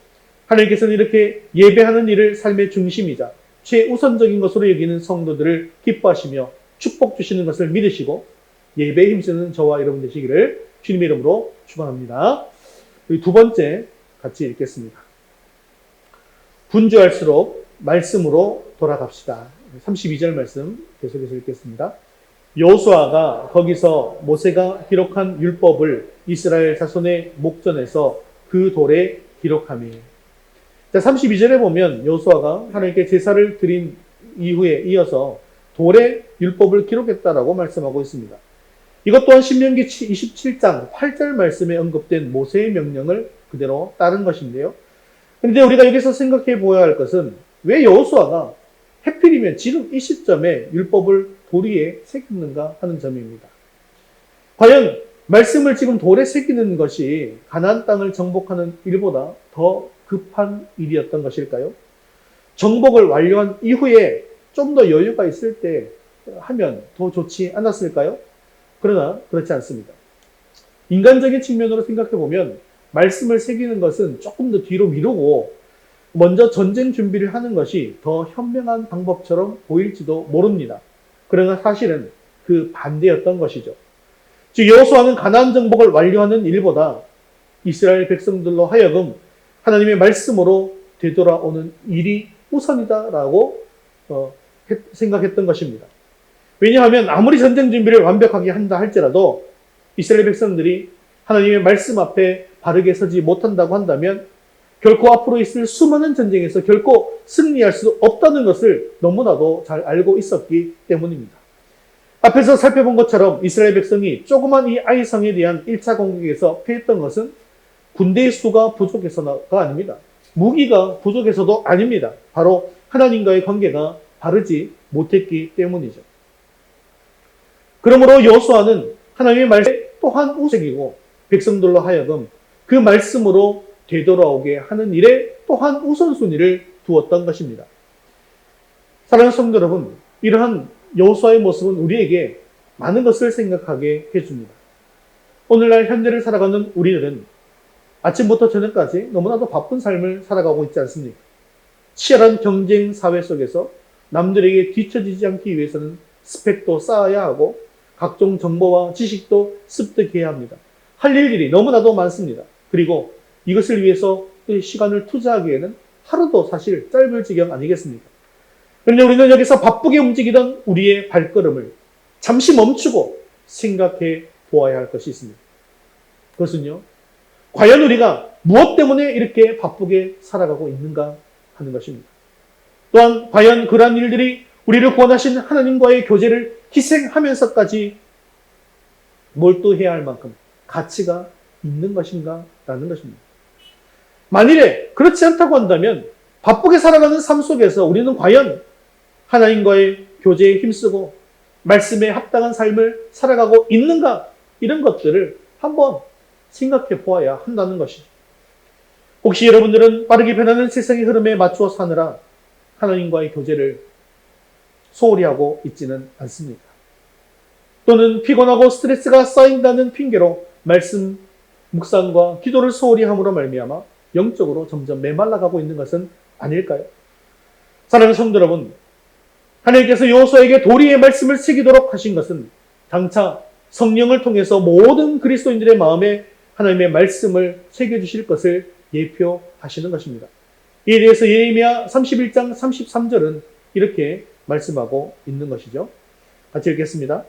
하나님께서는 이렇게 예배하는 일을 삶의 중심이자 최우선적인 것으로 여기는 성도들을 기뻐하시며 축복 주시는 것을 믿으시고 예배에 힘쓰는 저와 여러분 되시기를 주님의 이름으로 축원합니다. 두 번째 같이 읽겠습니다. 분주할수록 말씀으로 돌아갑시다. 32절 말씀 계속해서 읽겠습니다. 여호수아가 거기서 모세가 기록한 율법을 이스라엘 자손의 목전에서 그 돌에 기록하며. 자, 32절에 보면 여호수아가 하나님께 제사를 드린 이후에 이어서 돌에 율법을 기록했다라고 말씀하고 있습니다. 이것 또한 신명기 27장 8절 말씀에 언급된 모세의 명령을 그대로 따른 것인데요. 그런데 우리가 여기서 생각해 보아야 할 것은 왜 여호수아가 해필이면 지금 이 시점에 율법을 돌 위에 새겼는가 하는 점입니다. 과연 말씀을 지금 돌에 새기는 것이 가나안 땅을 정복하는 일보다 더 급한 일이었던 것일까요? 정복을 완료한 이후에 좀 더 여유가 있을 때 하면 더 좋지 않았을까요? 그러나 그렇지 않습니다. 인간적인 측면으로 생각해 보면 말씀을 새기는 것은 조금 더 뒤로 미루고 먼저 전쟁 준비를 하는 것이 더 현명한 방법처럼 보일지도 모릅니다. 그러나 사실은 그 반대였던 것이죠. 즉 여호수아는 가나안 정복을 완료하는 일보다 이스라엘 백성들로 하여금 하나님의 말씀으로 되돌아오는 일이 우선이다라고 생각했던 것입니다. 왜냐하면 아무리 전쟁 준비를 완벽하게 한다 할지라도 이스라엘 백성들이 하나님의 말씀 앞에 바르게 서지 못한다고 한다면 결코 앞으로 있을 수많은 전쟁에서 결코 승리할 수 없다는 것을 너무나도 잘 알고 있었기 때문입니다. 앞에서 살펴본 것처럼 이스라엘 백성이 조그만 이 아이성에 대한 1차 공격에서 패했던 것은 군대의 수가 부족해서가 아닙니다. 무기가 부족해서도 아닙니다. 바로 하나님과의 관계가 바르지 못했기 때문이죠. 그러므로 여호수아는 하나님의 말씀에 또한 우색이고 백성들로 하여금 그 말씀으로 되돌아오게 하는 일에 또한 우선순위를 두었던 것입니다. 사랑하는 성도 여러분, 이러한 여호수아의 모습은 우리에게 많은 것을 생각하게 해줍니다. 오늘날 현대를 살아가는 우리들은 아침부터 저녁까지 너무나도 바쁜 삶을 살아가고 있지 않습니까? 치열한 경쟁 사회 속에서 남들에게 뒤처지지 않기 위해서는 스펙도 쌓아야 하고 각종 정보와 지식도 습득해야 합니다. 할 일들이 너무나도 많습니다. 그리고 이것을 위해서 시간을 투자하기에는 하루도 사실 짧을 지경 아니겠습니까? 그런데 우리는 여기서 바쁘게 움직이던 우리의 발걸음을 잠시 멈추고 생각해 보아야 할 것이 있습니다. 그것은요, 과연 우리가 무엇 때문에 이렇게 바쁘게 살아가고 있는가 하는 것입니다. 또한 과연 그러한 일들이 우리를 구원하신 하나님과의 교제를 희생하면서까지 몰두해야 할 만큼 가치가 있는 것인가 라는 것입니다. 만일에 그렇지 않다고 한다면 바쁘게 살아가는 삶 속에서 우리는 과연 하나님과의 교제에 힘쓰고 말씀에 합당한 삶을 살아가고 있는가, 이런 것들을 한번 생각해 보아야 한다는 것이죠. 혹시 여러분들은 빠르게 변하는 세상의 흐름에 맞추어 사느라 하나님과의 교제를 소홀히 하고 있지는 않습니까? 또는 피곤하고 스트레스가 쌓인다는 핑계로 말씀 묵상과 기도를 소홀히 함으로 말미암아 영적으로 점점 메말라가고 있는 것은 아닐까요? 사랑하는 성도 여러분, 하나님께서 여호수아에게 도리의 말씀을 새기도록 하신 것은 장차 성령을 통해서 모든 그리스도인들의 마음에 하나님의 말씀을 새겨주실 것을 예표하시는 것입니다. 이에 대해서 예레미야 31장 33절은 이렇게 말씀하고 있는 것이죠. 같이 읽겠습니다.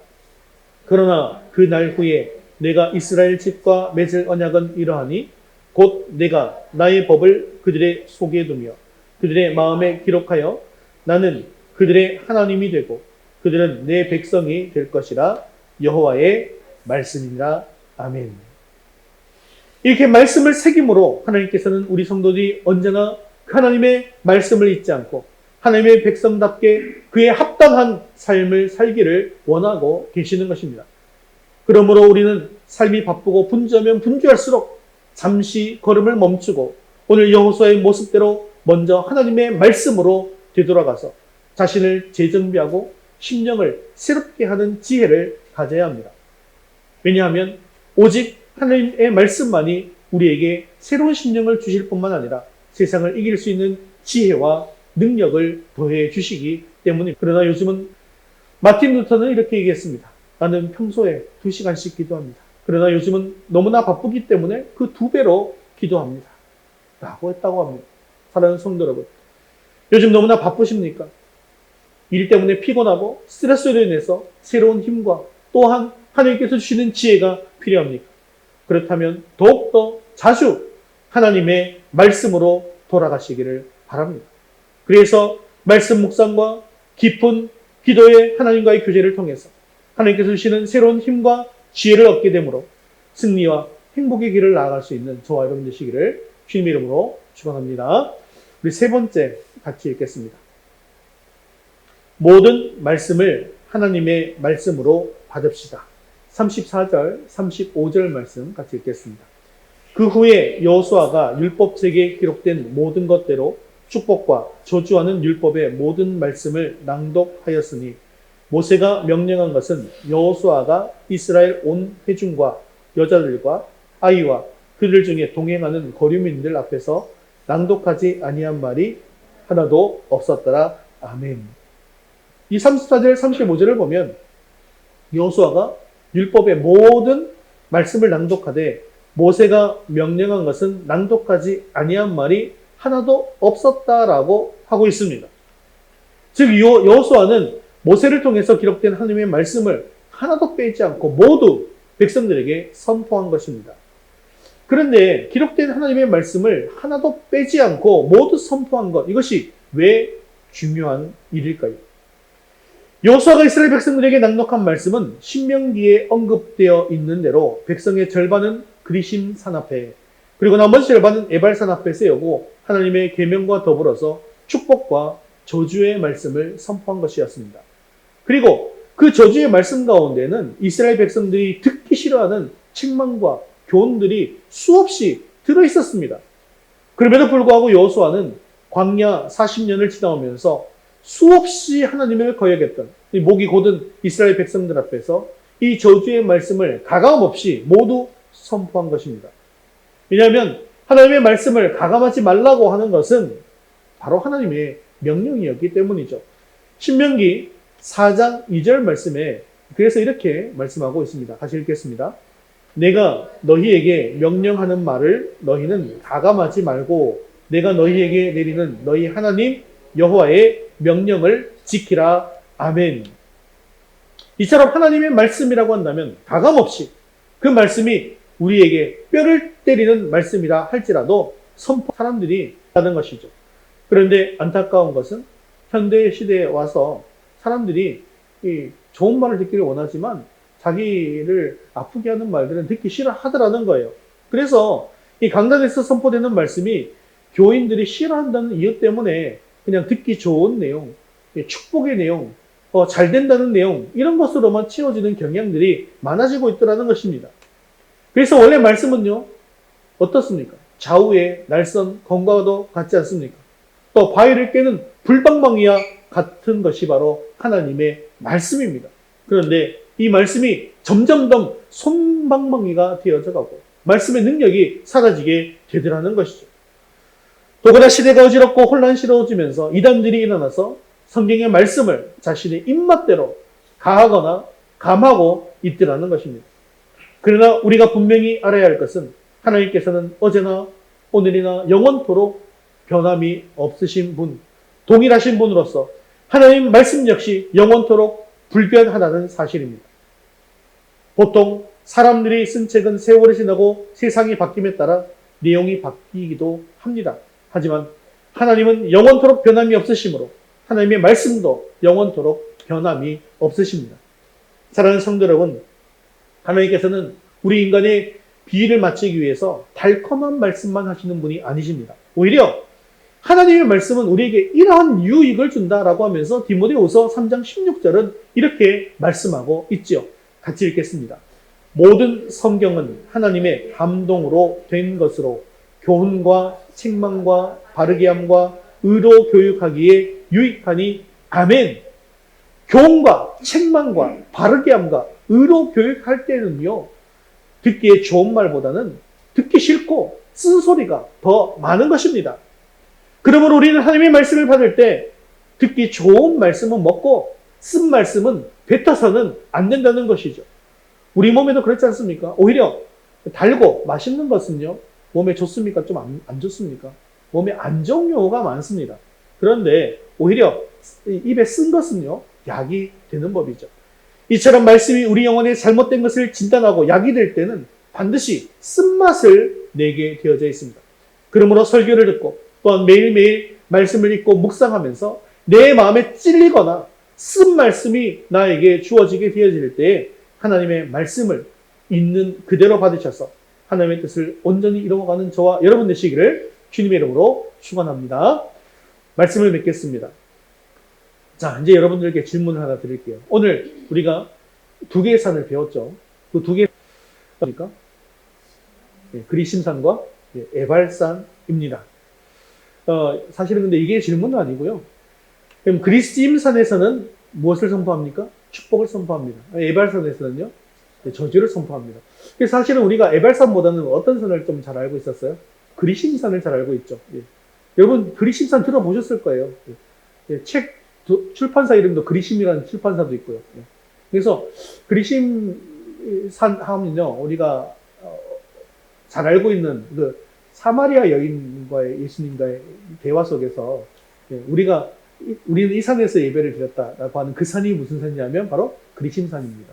그러나 그 날 후에 내가 이스라엘 집과 맺을 언약은 이러하니 곧 내가 나의 법을 그들의 속에 두며 그들의 마음에 기록하여 나는 그들의 하나님이 되고 그들은 내 백성이 될 것이라. 여호와의 말씀이니라. 아멘. 이렇게 말씀을 새김으로 하나님께서는 우리 성도들이 언제나 하나님의 말씀을 잊지 않고 하나님의 백성답게 그에 합당한 삶을 살기를 원하고 계시는 것입니다. 그러므로 우리는 삶이 바쁘고 분주하면 분주할수록 잠시 걸음을 멈추고 오늘 여호수아의 모습대로 먼저 하나님의 말씀으로 되돌아가서 자신을 재정비하고 심령을 새롭게 하는 지혜를 가져야 합니다. 왜냐하면 오직 하나님의 말씀만이 우리에게 새로운 심령을 주실 뿐만 아니라 세상을 이길 수 있는 지혜와 능력을 더해 주시기 때문입니다. 그러나 요즘은 마틴 루터는 이렇게 얘기했습니다. 나는 평소에 2시간씩 기도합니다. 그러나 요즘은 너무나 바쁘기 때문에 그 2배로 기도합니다. 라고 했다고 합니다. 사랑하는 성도 여러분, 요즘 너무나 바쁘십니까? 일 때문에 피곤하고 스트레스로 인해서 새로운 힘과 또한 하나님께서 주시는 지혜가 필요합니까? 그렇다면 더욱더 자주 하나님의 말씀으로 돌아가시기를 바랍니다. 그래서 말씀 묵상과 깊은 기도의 하나님과의 교제를 통해서 하나님께서 주시는 새로운 힘과 지혜를 얻게 되므로 승리와 행복의 길을 나아갈 수 있는 저와 여러분 되시기를 주님의 이름으로 축원합니다. 우리 세 번째 같이 읽겠습니다. 모든 말씀을 하나님의 말씀으로 받읍시다. 34절, 35절 말씀 같이 읽겠습니다. 그 후에 여호수아가 율법책에 기록된 모든 것대로 축복과 저주하는 율법의 모든 말씀을 낭독하였으니 모세가 명령한 것은 여호수아가 이스라엘 온 회중과 여자들과 아이와 그들 중에 동행하는 거류민들 앞에서 낭독하지 아니한 말이 하나도 없었더라. 아멘. 이 34절, 35절을 보면 여호수아가 율법의 모든 말씀을 낭독하되 모세가 명령한 것은 낭독하지 아니한 말이 하나도 없었다라고 하고 있습니다. 즉 여호수아는 모세를 통해서 기록된 하나님의 말씀을 하나도 빼지 않고 모두 백성들에게 선포한 것입니다. 그런데 기록된 하나님의 말씀을 하나도 빼지 않고 모두 선포한 것, 이것이 왜 중요한 일일까요? 여호수아가 이스라엘 백성들에게 낭독한 말씀은 신명기에 언급되어 있는 대로 백성의 절반은 그리심 산앞에 그리고 나머지 절반은 에발 산앞에 세우고 하나님의 계명과 더불어서 축복과 저주의 말씀을 선포한 것이었습니다. 그리고 그 저주의 말씀 가운데는 이스라엘 백성들이 듣기 싫어하는 책망과 교훈들이 수없이 들어있었습니다. 그럼에도 불구하고 여호수아는 광야 40년을 지나오면서 수없이 하나님을 거역했던 목이 곧은 이스라엘 백성들 앞에서 이 저주의 말씀을 가감없이 모두 선포한 것입니다. 왜냐하면 하나님의 말씀을 가감하지 말라고 하는 것은 바로 하나님의 명령이었기 때문이죠. 신명기 4장 2절 말씀에 그래서 이렇게 말씀하고 있습니다. 다시 읽겠습니다. 내가 너희에게 명령하는 말을 너희는 가감하지 말고 내가 너희에게 내리는 너희 하나님 여호와의 명령을 지키라. 아멘. 이처럼 하나님의 말씀이라고 한다면 가감없이 그 말씀이 우리에게 뼈를 때리는 말씀이라 할지라도 선포 사람들이 하는 것이죠. 그런데 안타까운 것은 현대 시대에 와서 사람들이 이 좋은 말을 듣기를 원하지만 자기를 아프게 하는 말들은 듣기 싫어하더라는 거예요. 그래서 이 강단에서 선포되는 말씀이 교인들이 싫어한다는 이유 때문에 그냥 듣기 좋은 내용, 축복의 내용, 잘 된다는 내용 이런 것으로만 채워지는 경향들이 많아지고 있더라는 것입니다. 그래서 원래 말씀은요 어떻습니까? 좌우의 날선 검과도 같지 않습니까? 또 바위를 깨는 불방망이와 같은 것이 바로 하나님의 말씀입니다. 그런데 이 말씀이 점점점 손방망이가 되어져 가고 말씀의 능력이 사라지게 되더라는 것이죠. 더구나 시대가 어지럽고 혼란스러워지면서 이단들이 일어나서 성경의 말씀을 자신의 입맛대로 가하거나 감하고 있더라는 것입니다. 그러나 우리가 분명히 알아야 할 것은 하나님께서는 어제나 오늘이나 영원토록 변함이 없으신 분, 동일하신 분으로서 하나님 말씀 역시 영원토록 불변하다는 사실입니다. 보통 사람들이 쓴 책은 세월이 지나고 세상이 바뀜에 따라 내용이 바뀌기도 합니다. 하지만 하나님은 영원토록 변함이 없으시므로 하나님의 말씀도 영원토록 변함이 없으십니다. 사랑하는 성도 여러분, 하나님께서는 우리 인간의 비위를 맞추기 위해서 달콤한 말씀만 하시는 분이 아니십니다. 오히려 하나님의 말씀은 우리에게 이러한 유익을 준다라고 하면서 디모데후서 3장 16절은 이렇게 말씀하고 있죠. 같이 읽겠습니다. 모든 성경은 하나님의 감동으로 된 것으로 교훈과 책망과 바르게 함과 의로 교육하기에 유익하니 아멘. 교훈과 책망과 바르게 함과 의로 교육할 때는요 듣기에 좋은 말보다는 듣기 싫고 쓴소리가 더 많은 것입니다. 그러므로 우리는 하나님의 말씀을 받을 때 듣기 좋은 말씀은 먹고 쓴 말씀은 뱉어서는 안 된다는 것이죠. 우리 몸에도 그렇지 않습니까? 오히려 달고 맛있는 것은요 몸에 좋습니까? 좀 안 좋습니까? 몸에 안 좋은 경우가 많습니다. 그런데 오히려 입에 쓴 것은요 약이 되는 법이죠. 이처럼 말씀이 우리 영혼에 잘못된 것을 진단하고 약이 될 때는 반드시 쓴맛을 내게 되어져 있습니다. 그러므로 설교를 듣고 또한 매일매일 말씀을 읽고 묵상하면서 내 마음에 찔리거나 쓴 말씀이 나에게 주어지게 되어질 때 하나님의 말씀을 있는 그대로 받으셔서 하나님의 뜻을 온전히 이루어가는 저와 여러분 되시기를 주님의 이름으로 축원합니다. 말씀을 맺겠습니다. 자, 이제 여러분들께 질문을 하나 드릴게요. 오늘 우리가 두 개의 산을 배웠죠. 그 두 개, 뭡니까? 그리심산과 에발산입니다. 사실은 근데 이게 질문은 아니고요. 그럼 그리심산에서는 무엇을 선포합니까? 축복을 선포합니다. 에발산에서는요, 저주를 선포합니다. 그래서 사실은 우리가 에발산보다는 어떤 산을 좀 잘 알고 있었어요? 그리심산을 잘 알고 있죠. 예. 여러분, 그리심산 들어보셨을 거예요. 예. 책 출판사 이름도 그리심이라는 출판사도 있고요. 예. 그래서 그리심산 하면요, 우리가 잘 알고 있는 그 사마리아 여인과의 예수님과의 대화 속에서 우리는 이 산에서 예배를 드렸다라고 하는 그 산이 무슨 산이냐면 바로 그리심산입니다.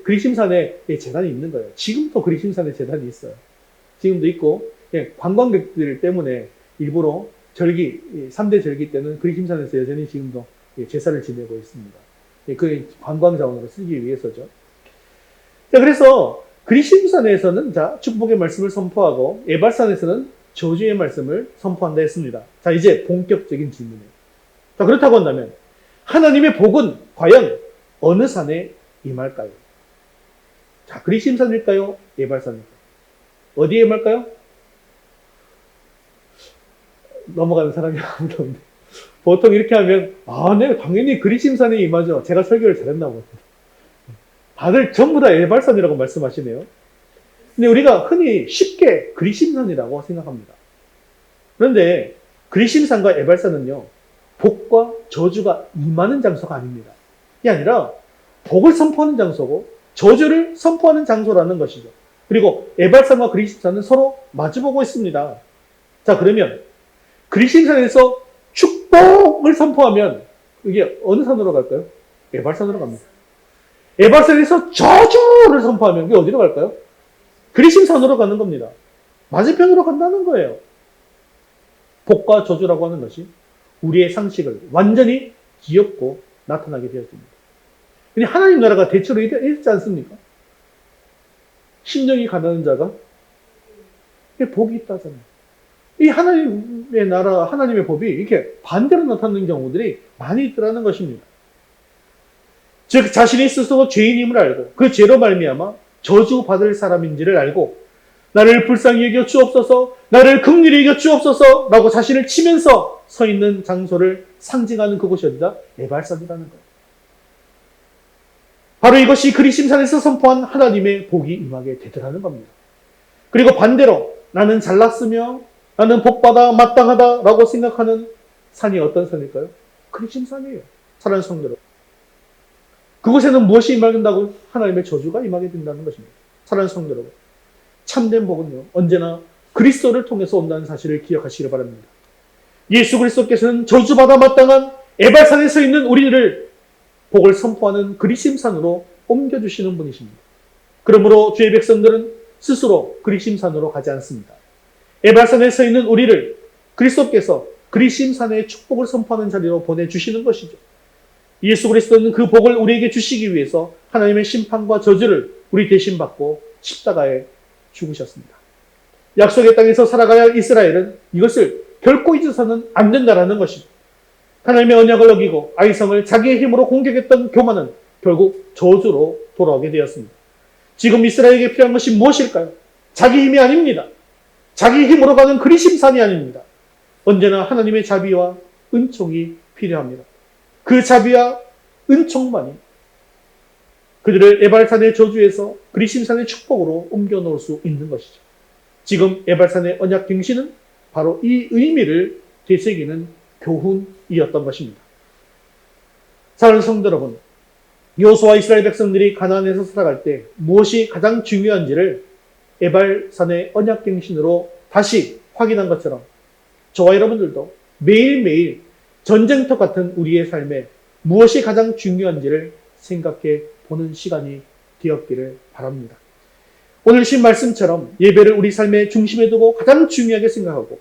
그리심산에 제단이 있는 거예요. 지금도 그리심산에 제단이 있어요. 지금도 있고 관광객들 때문에 일부러 절기 3대 절기 때는 그리심산에서 여전히 지금도 제사를 지내고 있습니다. 그 관광 자원으로 쓰기 위해서죠. 자, 그래서 그리심산에서는 축복의 말씀을 선포하고 에발산에서는 저주의 말씀을 선포한다 했습니다. 자, 이제 본격적인 질문이에요. 자, 그렇다고 한다면 하나님의 복은 과연 어느 산에 임할까요? 자, 그리심산일까요? 에발산일까요? 어디에 임할까요? 넘어가는 사람이 아무도 없는데 보통 이렇게 하면 네, 당연히 그리심산에 임하죠. 제가 설교를 잘했나 보다. 다들 전부 다 에발산이라고 말씀하시네요. 근데 우리가 흔히 쉽게 그리심산이라고 생각합니다. 그런데 그리심산과 에발산은요, 복과 저주가 임하는 장소가 아닙니다. 이게 아니라 복을 선포하는 장소고 저주를 선포하는 장소라는 것이죠. 그리고 에발산과 그리심산은 서로 마주보고 있습니다. 자, 그러면 그리심산에서 축복을 선포하면 이게 어느 산으로 갈까요? 에발산으로 갑니다. 에발산에서 저주를 선포하면 이게 어디로 갈까요? 그리심산으로 가는 겁니다. 맞은편으로 간다는 거예요. 복과 저주라고 하는 것이 우리의 상식을 완전히 뒤엎고 나타나게 되었습니다. 근데 하나님 나라가 대체로 이렇지 않습니까? 심령이 가난한 자가 복이 있다잖아요. 이 하나님의 나라, 하나님의 법이 이렇게 반대로 나타나는 경우들이 많이 있더라는 것입니다. 즉 자신이 스스로 죄인임을 알고 그 죄로 말미암아 저주받을 사람인지를 알고 나를 불쌍히 여겨 주옵소서, 나를 긍휼히 여겨 주옵소서 라고 자신을 치면서 서 있는 장소를 상징하는 그곳이 어디다? 에발산이라는 거예요. 바로 이것이 그리심산에서 선포한 하나님의 복이 임하게 되더라는 겁니다. 그리고 반대로 나는 잘났으며 나는 복받아 마땅하다 라고 생각하는 산이 어떤 산일까요? 그리심산이에요. 사랑하는 성도 여러분, 그곳에는 무엇이 임하긴다고? 하나님의 저주가 임하게 된다는 것입니다. 사랑하는 성도 여러분, 참된 복은요, 언제나 그리스도를 통해서 온다는 사실을 기억하시기 바랍니다. 예수 그리스도께서는 저주받아 마땅한 에발산에 서 있는 우리를 복을 선포하는 그리심산으로 옮겨주시는 분이십니다. 그러므로 주의 백성들은 스스로 그리심산으로 가지 않습니다. 에발산에 서 있는 우리를 그리스도께서 그리심산의 축복을 선포하는 자리로 보내주시는 것이죠. 예수 그리스도는 그 복을 우리에게 주시기 위해서 하나님의 심판과 저주를 우리 대신 받고 십자가에 죽으셨습니다. 약속의 땅에서 살아가야 할 이스라엘은 이것을 결코 잊어서는 안 된다라는 것이죠. 하나님의 언약을 어기고 아이성을 자기의 힘으로 공격했던 교만은 결국 저주로 돌아오게 되었습니다. 지금 이스라엘에게 필요한 것이 무엇일까요? 자기 힘이 아닙니다. 자기 힘으로 가는 그리심산이 아닙니다. 언제나 하나님의 자비와 은총이 필요합니다. 그 자비와 은총만이 그들을 에발산의 저주에서 그리심산의 축복으로 옮겨 놓을 수 있는 것이죠. 지금 에발산의 언약 갱신은 바로 이 의미를 되새기는 교훈이었던 것입니다. 사랑하는 성도 여러분, 여호수아와 이스라엘 백성들이 가나안에서 살아갈 때 무엇이 가장 중요한지를 에발산의 언약 갱신으로 다시 확인한 것처럼 저와 여러분들도 매일매일 전쟁터 같은 우리의 삶에 무엇이 가장 중요한지를 생각해 보는 시간이 되었기를 바랍니다. 오늘 신 말씀처럼 예배를 우리 삶의 중심에 두고 가장 중요하게 생각하고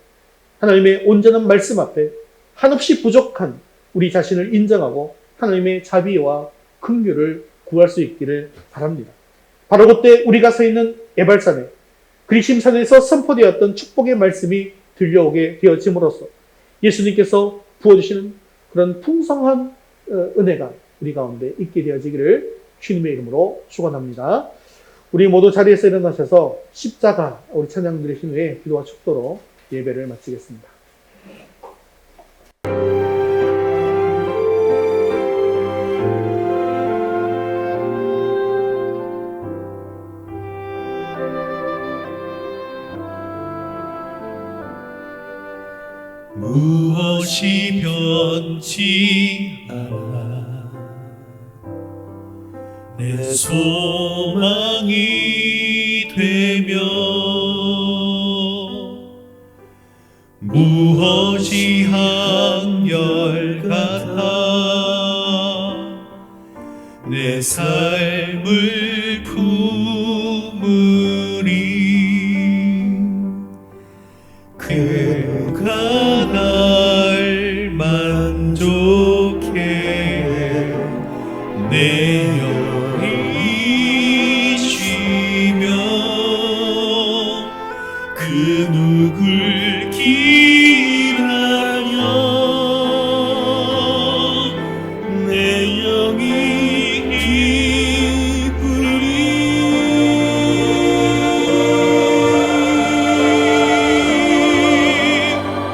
하나님의 온전한 말씀 앞에 한없이 부족한 우리 자신을 인정하고 하나님의 자비와 긍휼을 구할 수 있기를 바랍니다. 바로 그때 우리가 서 있는 에발산에 그리심산에서 선포되었던 축복의 말씀이 들려오게 되어짐으로써 예수님께서 부어주시는 그런 풍성한 은혜가 우리 가운데 있게 되어지기를 주님의 이름으로 축원합니다. 우리 모두 자리에서 일어나셔서 십자가 우리 찬양 드리신 후에 기도와 축도로 예배를 마치겠습니다. 무엇이 변치 않아 내 소망이 되며 무엇이 한결같아 내 삶을 품으리 그가 날 만족해 내 영이 쉬며 그 누굴 기다려 내 영이 기쁘리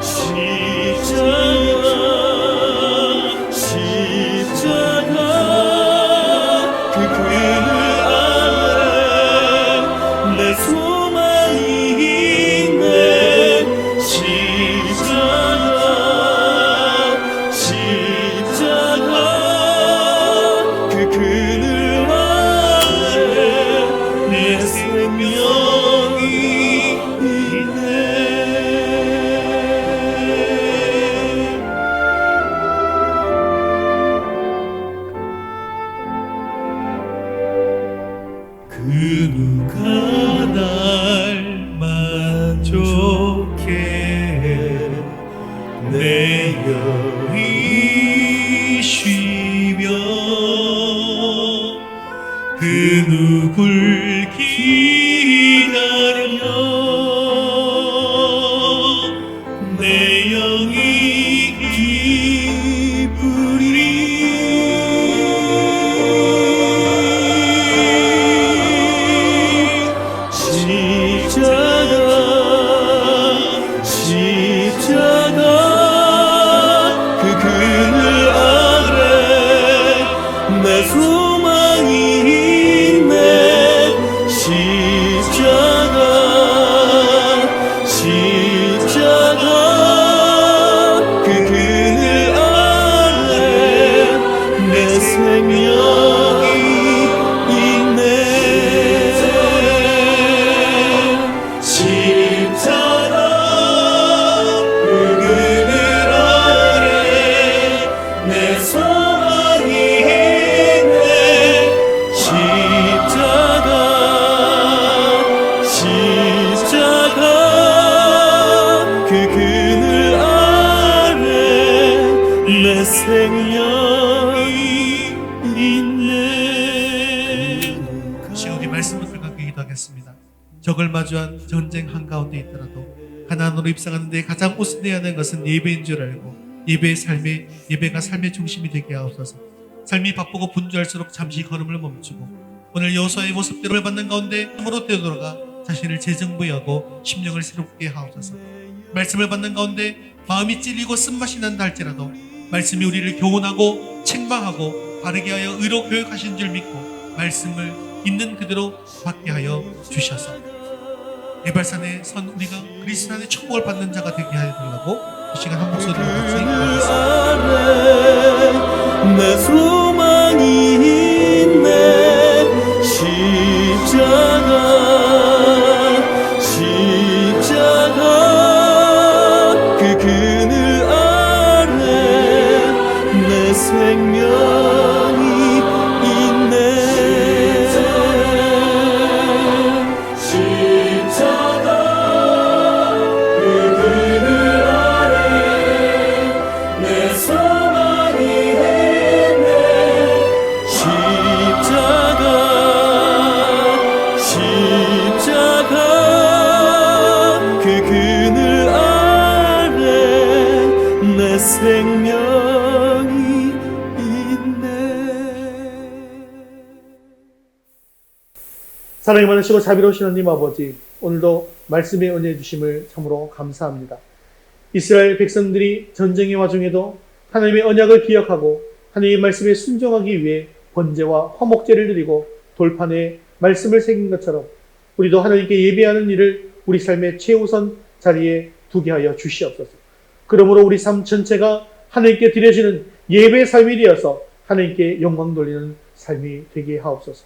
시작 내 영이 쉬며 그 누굴 기다려 내 영이 기쁘리 십자가 그 그늘 아래 내 소망이 있네 십자가 그 그늘 아래 내 생명이 있네 십자가 그 그늘 아래 내 소망이 있네 십자가 그 그늘 아래 내 생명이 있네. 시온이 말씀을 끌어가게 기도하겠습니다. 적을 마주한 전쟁 한가운데 있더라도 가나안으로 입성하는 데 가장 우선해야 하는 것은 예배인 줄 알고 예배가 삶의 중심이 되게 하옵소서. 삶이 바쁘고 분주할수록 잠시 걸음을 멈추고 오늘 여호수아의 모습대로 받는 가운데 참으로 되돌아가 자신을 재정비하고 심령을 새롭게 하옵소서. 말씀을 받는 가운데 마음이 찔리고 쓴맛이 난다 할지라도 말씀이 우리를 교훈하고 책망하고 바르게 하여 의로 교육하신 줄 믿고 말씀을 있는 그대로 받게 하여 주셔서 에발산에 선 우리가 그리스도 안에 축복을 받는 자가 되게 하여 달라고 이 시간 한 목소리로 같이 기도하겠습니다. 내 소망이 있네 십자가 그 그늘 아래 내 생명이 있네 십자가 그 그늘 아래 내 소망이 있네 십자가 그 그늘 아래 내 생명이 있네. 사랑이 많으시고 자비로우신 하나님 아버지, 오늘도 말씀의 은혜 주심을 참으로 감사합니다. 이스라엘 백성들이 전쟁의 와중에도 하나님의 언약을 기억하고 하나님의 말씀에 순종하기 위해 번제와 화목제를 드리고 돌판에 말씀을 새긴 것처럼 우리도 하나님께 예배하는 일을 우리 삶의 최우선 자리에 두게 하여 주시옵소서. 그러므로 우리 삶 전체가 하나님께 드려지는 예배 삶이 되어서 하나님께 영광 돌리는 삶이 되게 하옵소서.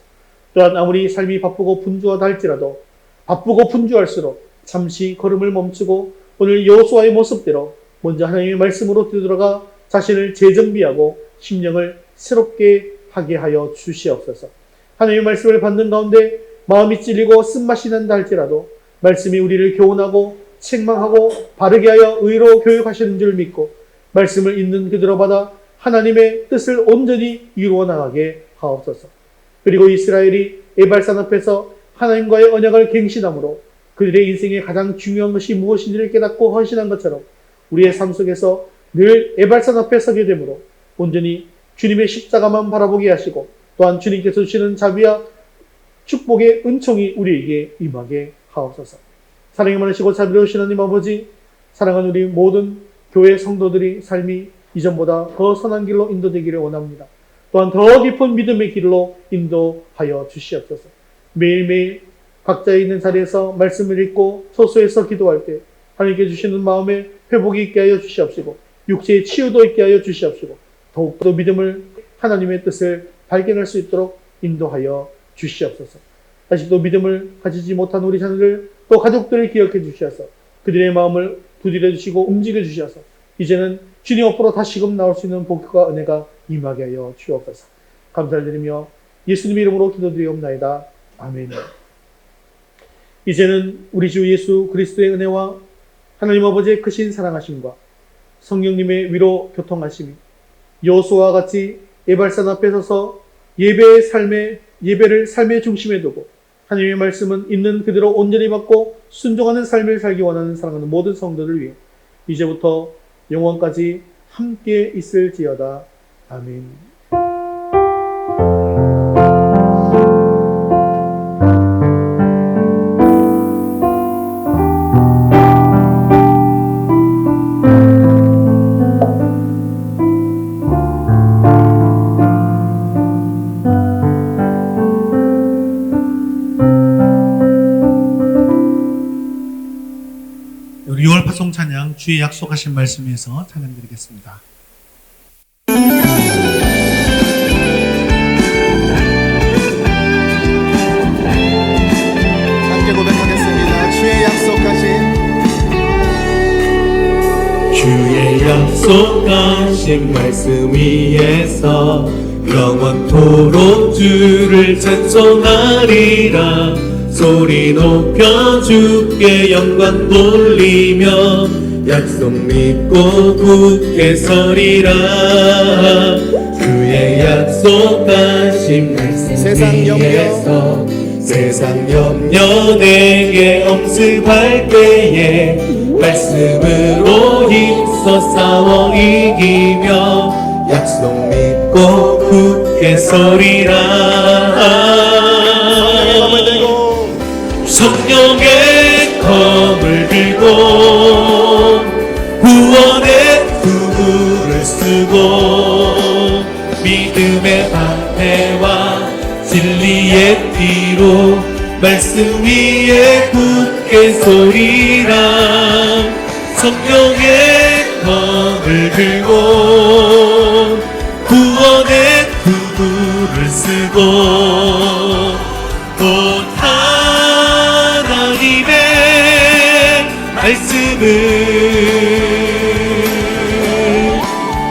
또한 아무리 삶이 바쁘고 분주하다 할지라도 바쁘고 분주할수록 잠시 걸음을 멈추고 오늘 여호수아의 모습대로 먼저 하나님의 말씀으로 들어가 자신을 재정비하고 심령을 새롭게 하게 하여 주시옵소서. 하나님의 말씀을 받는 가운데 마음이 찔리고 쓴맛이 난다 할지라도 말씀이 우리를 교훈하고 책망하고 바르게 하여 의로 교육하시는 줄 믿고 말씀을 있는 그대로 받아 하나님의 뜻을 온전히 이루어 나가게 하옵소서. 그리고 이스라엘이 에발산 앞에서 하나님과의 언약을 갱신함으로 그들의 인생의 가장 중요한 것이 무엇인지를 깨닫고 헌신한 것처럼 우리의 삶 속에서 늘 에발산 앞에 서게 되므로 온전히 주님의 십자가만 바라보게 하시고 또한 주님께서 주시는 자비와 축복의 은총이 우리에게 임하게 하옵소서. 사랑이 많으시고 자비로우신 하나님 아버지, 사랑하는 우리 모든 교회 성도들이 삶이 이전보다 더 선한 길로 인도되기를 원합니다. 또한 더 깊은 믿음의 길로 인도하여 주시옵소서. 매일매일 각자의 있는 자리에서 말씀을 읽고 소수에서 기도할 때 하나님께 주시는 마음에 회복이 있게 하여 주시옵시고 육체의 치유도 있게 하여 주시옵시고 더욱더 믿음을 하나님의 뜻을 발견할 수 있도록 인도하여 주시옵소서. 아직도 믿음을 가지지 못한 우리 자녀들 또 가족들을 기억해 주셔서 그들의 마음을 두드려 주시고 움직여 주셔서 이제는 주님 앞으로 다시금 나올 수 있는 복과 은혜가 임하게 하여 주옵소서. 감사를 드리며 예수님의 이름으로 기도드리옵나이다. 아멘. 이제는 우리 주 예수 그리스도의 은혜와 하나님 아버지의 크신 사랑하심과 성령님의 위로 교통하심이 여호수아와 같이 예발산 앞에 서서 예배를 삶의 중심에 두고 하나님의 말씀은 있는 그대로 온전히 받고 순종하는 삶을 살기 원하는 사랑하는 모든 성도를 위해 이제부터 영원까지 함께 있을지어다. 아멘. 우리 6월 파송 찬양 주의 약속하신 말씀에서 찬양 드리겠습니다. 함께 고백하겠습니다. 주의 약속하신 말씀 위에서 영원토록 주를 찬송하리라. 소리 높여 주께 영광 돌리며 약속 믿고 굳게 서리라. 주의 약속하신 말씀 위에서 세상 염려 내게 엄습할 때에 말씀으로 힘써 싸워 이기며 약속 믿고 굳게 서리라. 성령의 검을 들고 구원의 구구를 쓰고 믿음의 방패와 진리의 뒤로 말씀 위에 굳게 서리라. 성령의 검을 들고 구원의 구구를 쓰고 또 하나님의 말씀을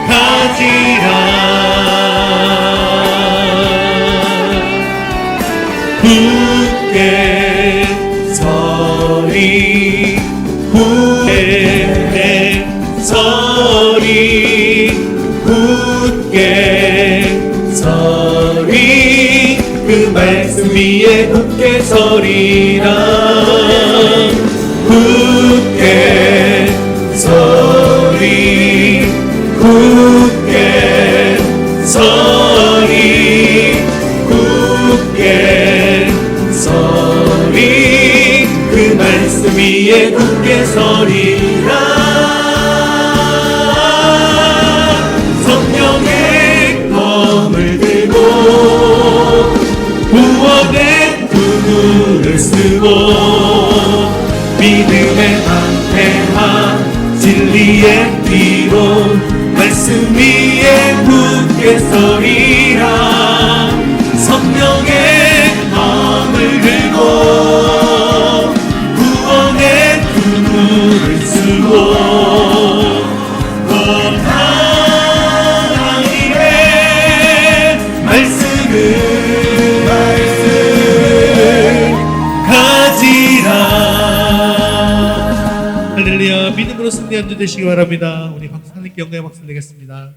가지라. 굳게 서리 굳게 서리 굳게 서리 그 말씀 위에 굳게 서리라. 굳게 서리 굳게 서리 굳게 서리 그 말씀 위에 굳게 서리라. 성령의 검을 들고 구원의 구구를 쓰고 믿음의 방패와 진리의 뒤로 말씀 위에 굳게 서리라. 성령의 검을 들고 구원의 구구를 쓰고 곧 하나님의 말씀을 가지라. 할렐루야. 믿음으로 승리한 주 되시기 바랍니다. 우리 하나님께 영광의 박수 드리겠습니다.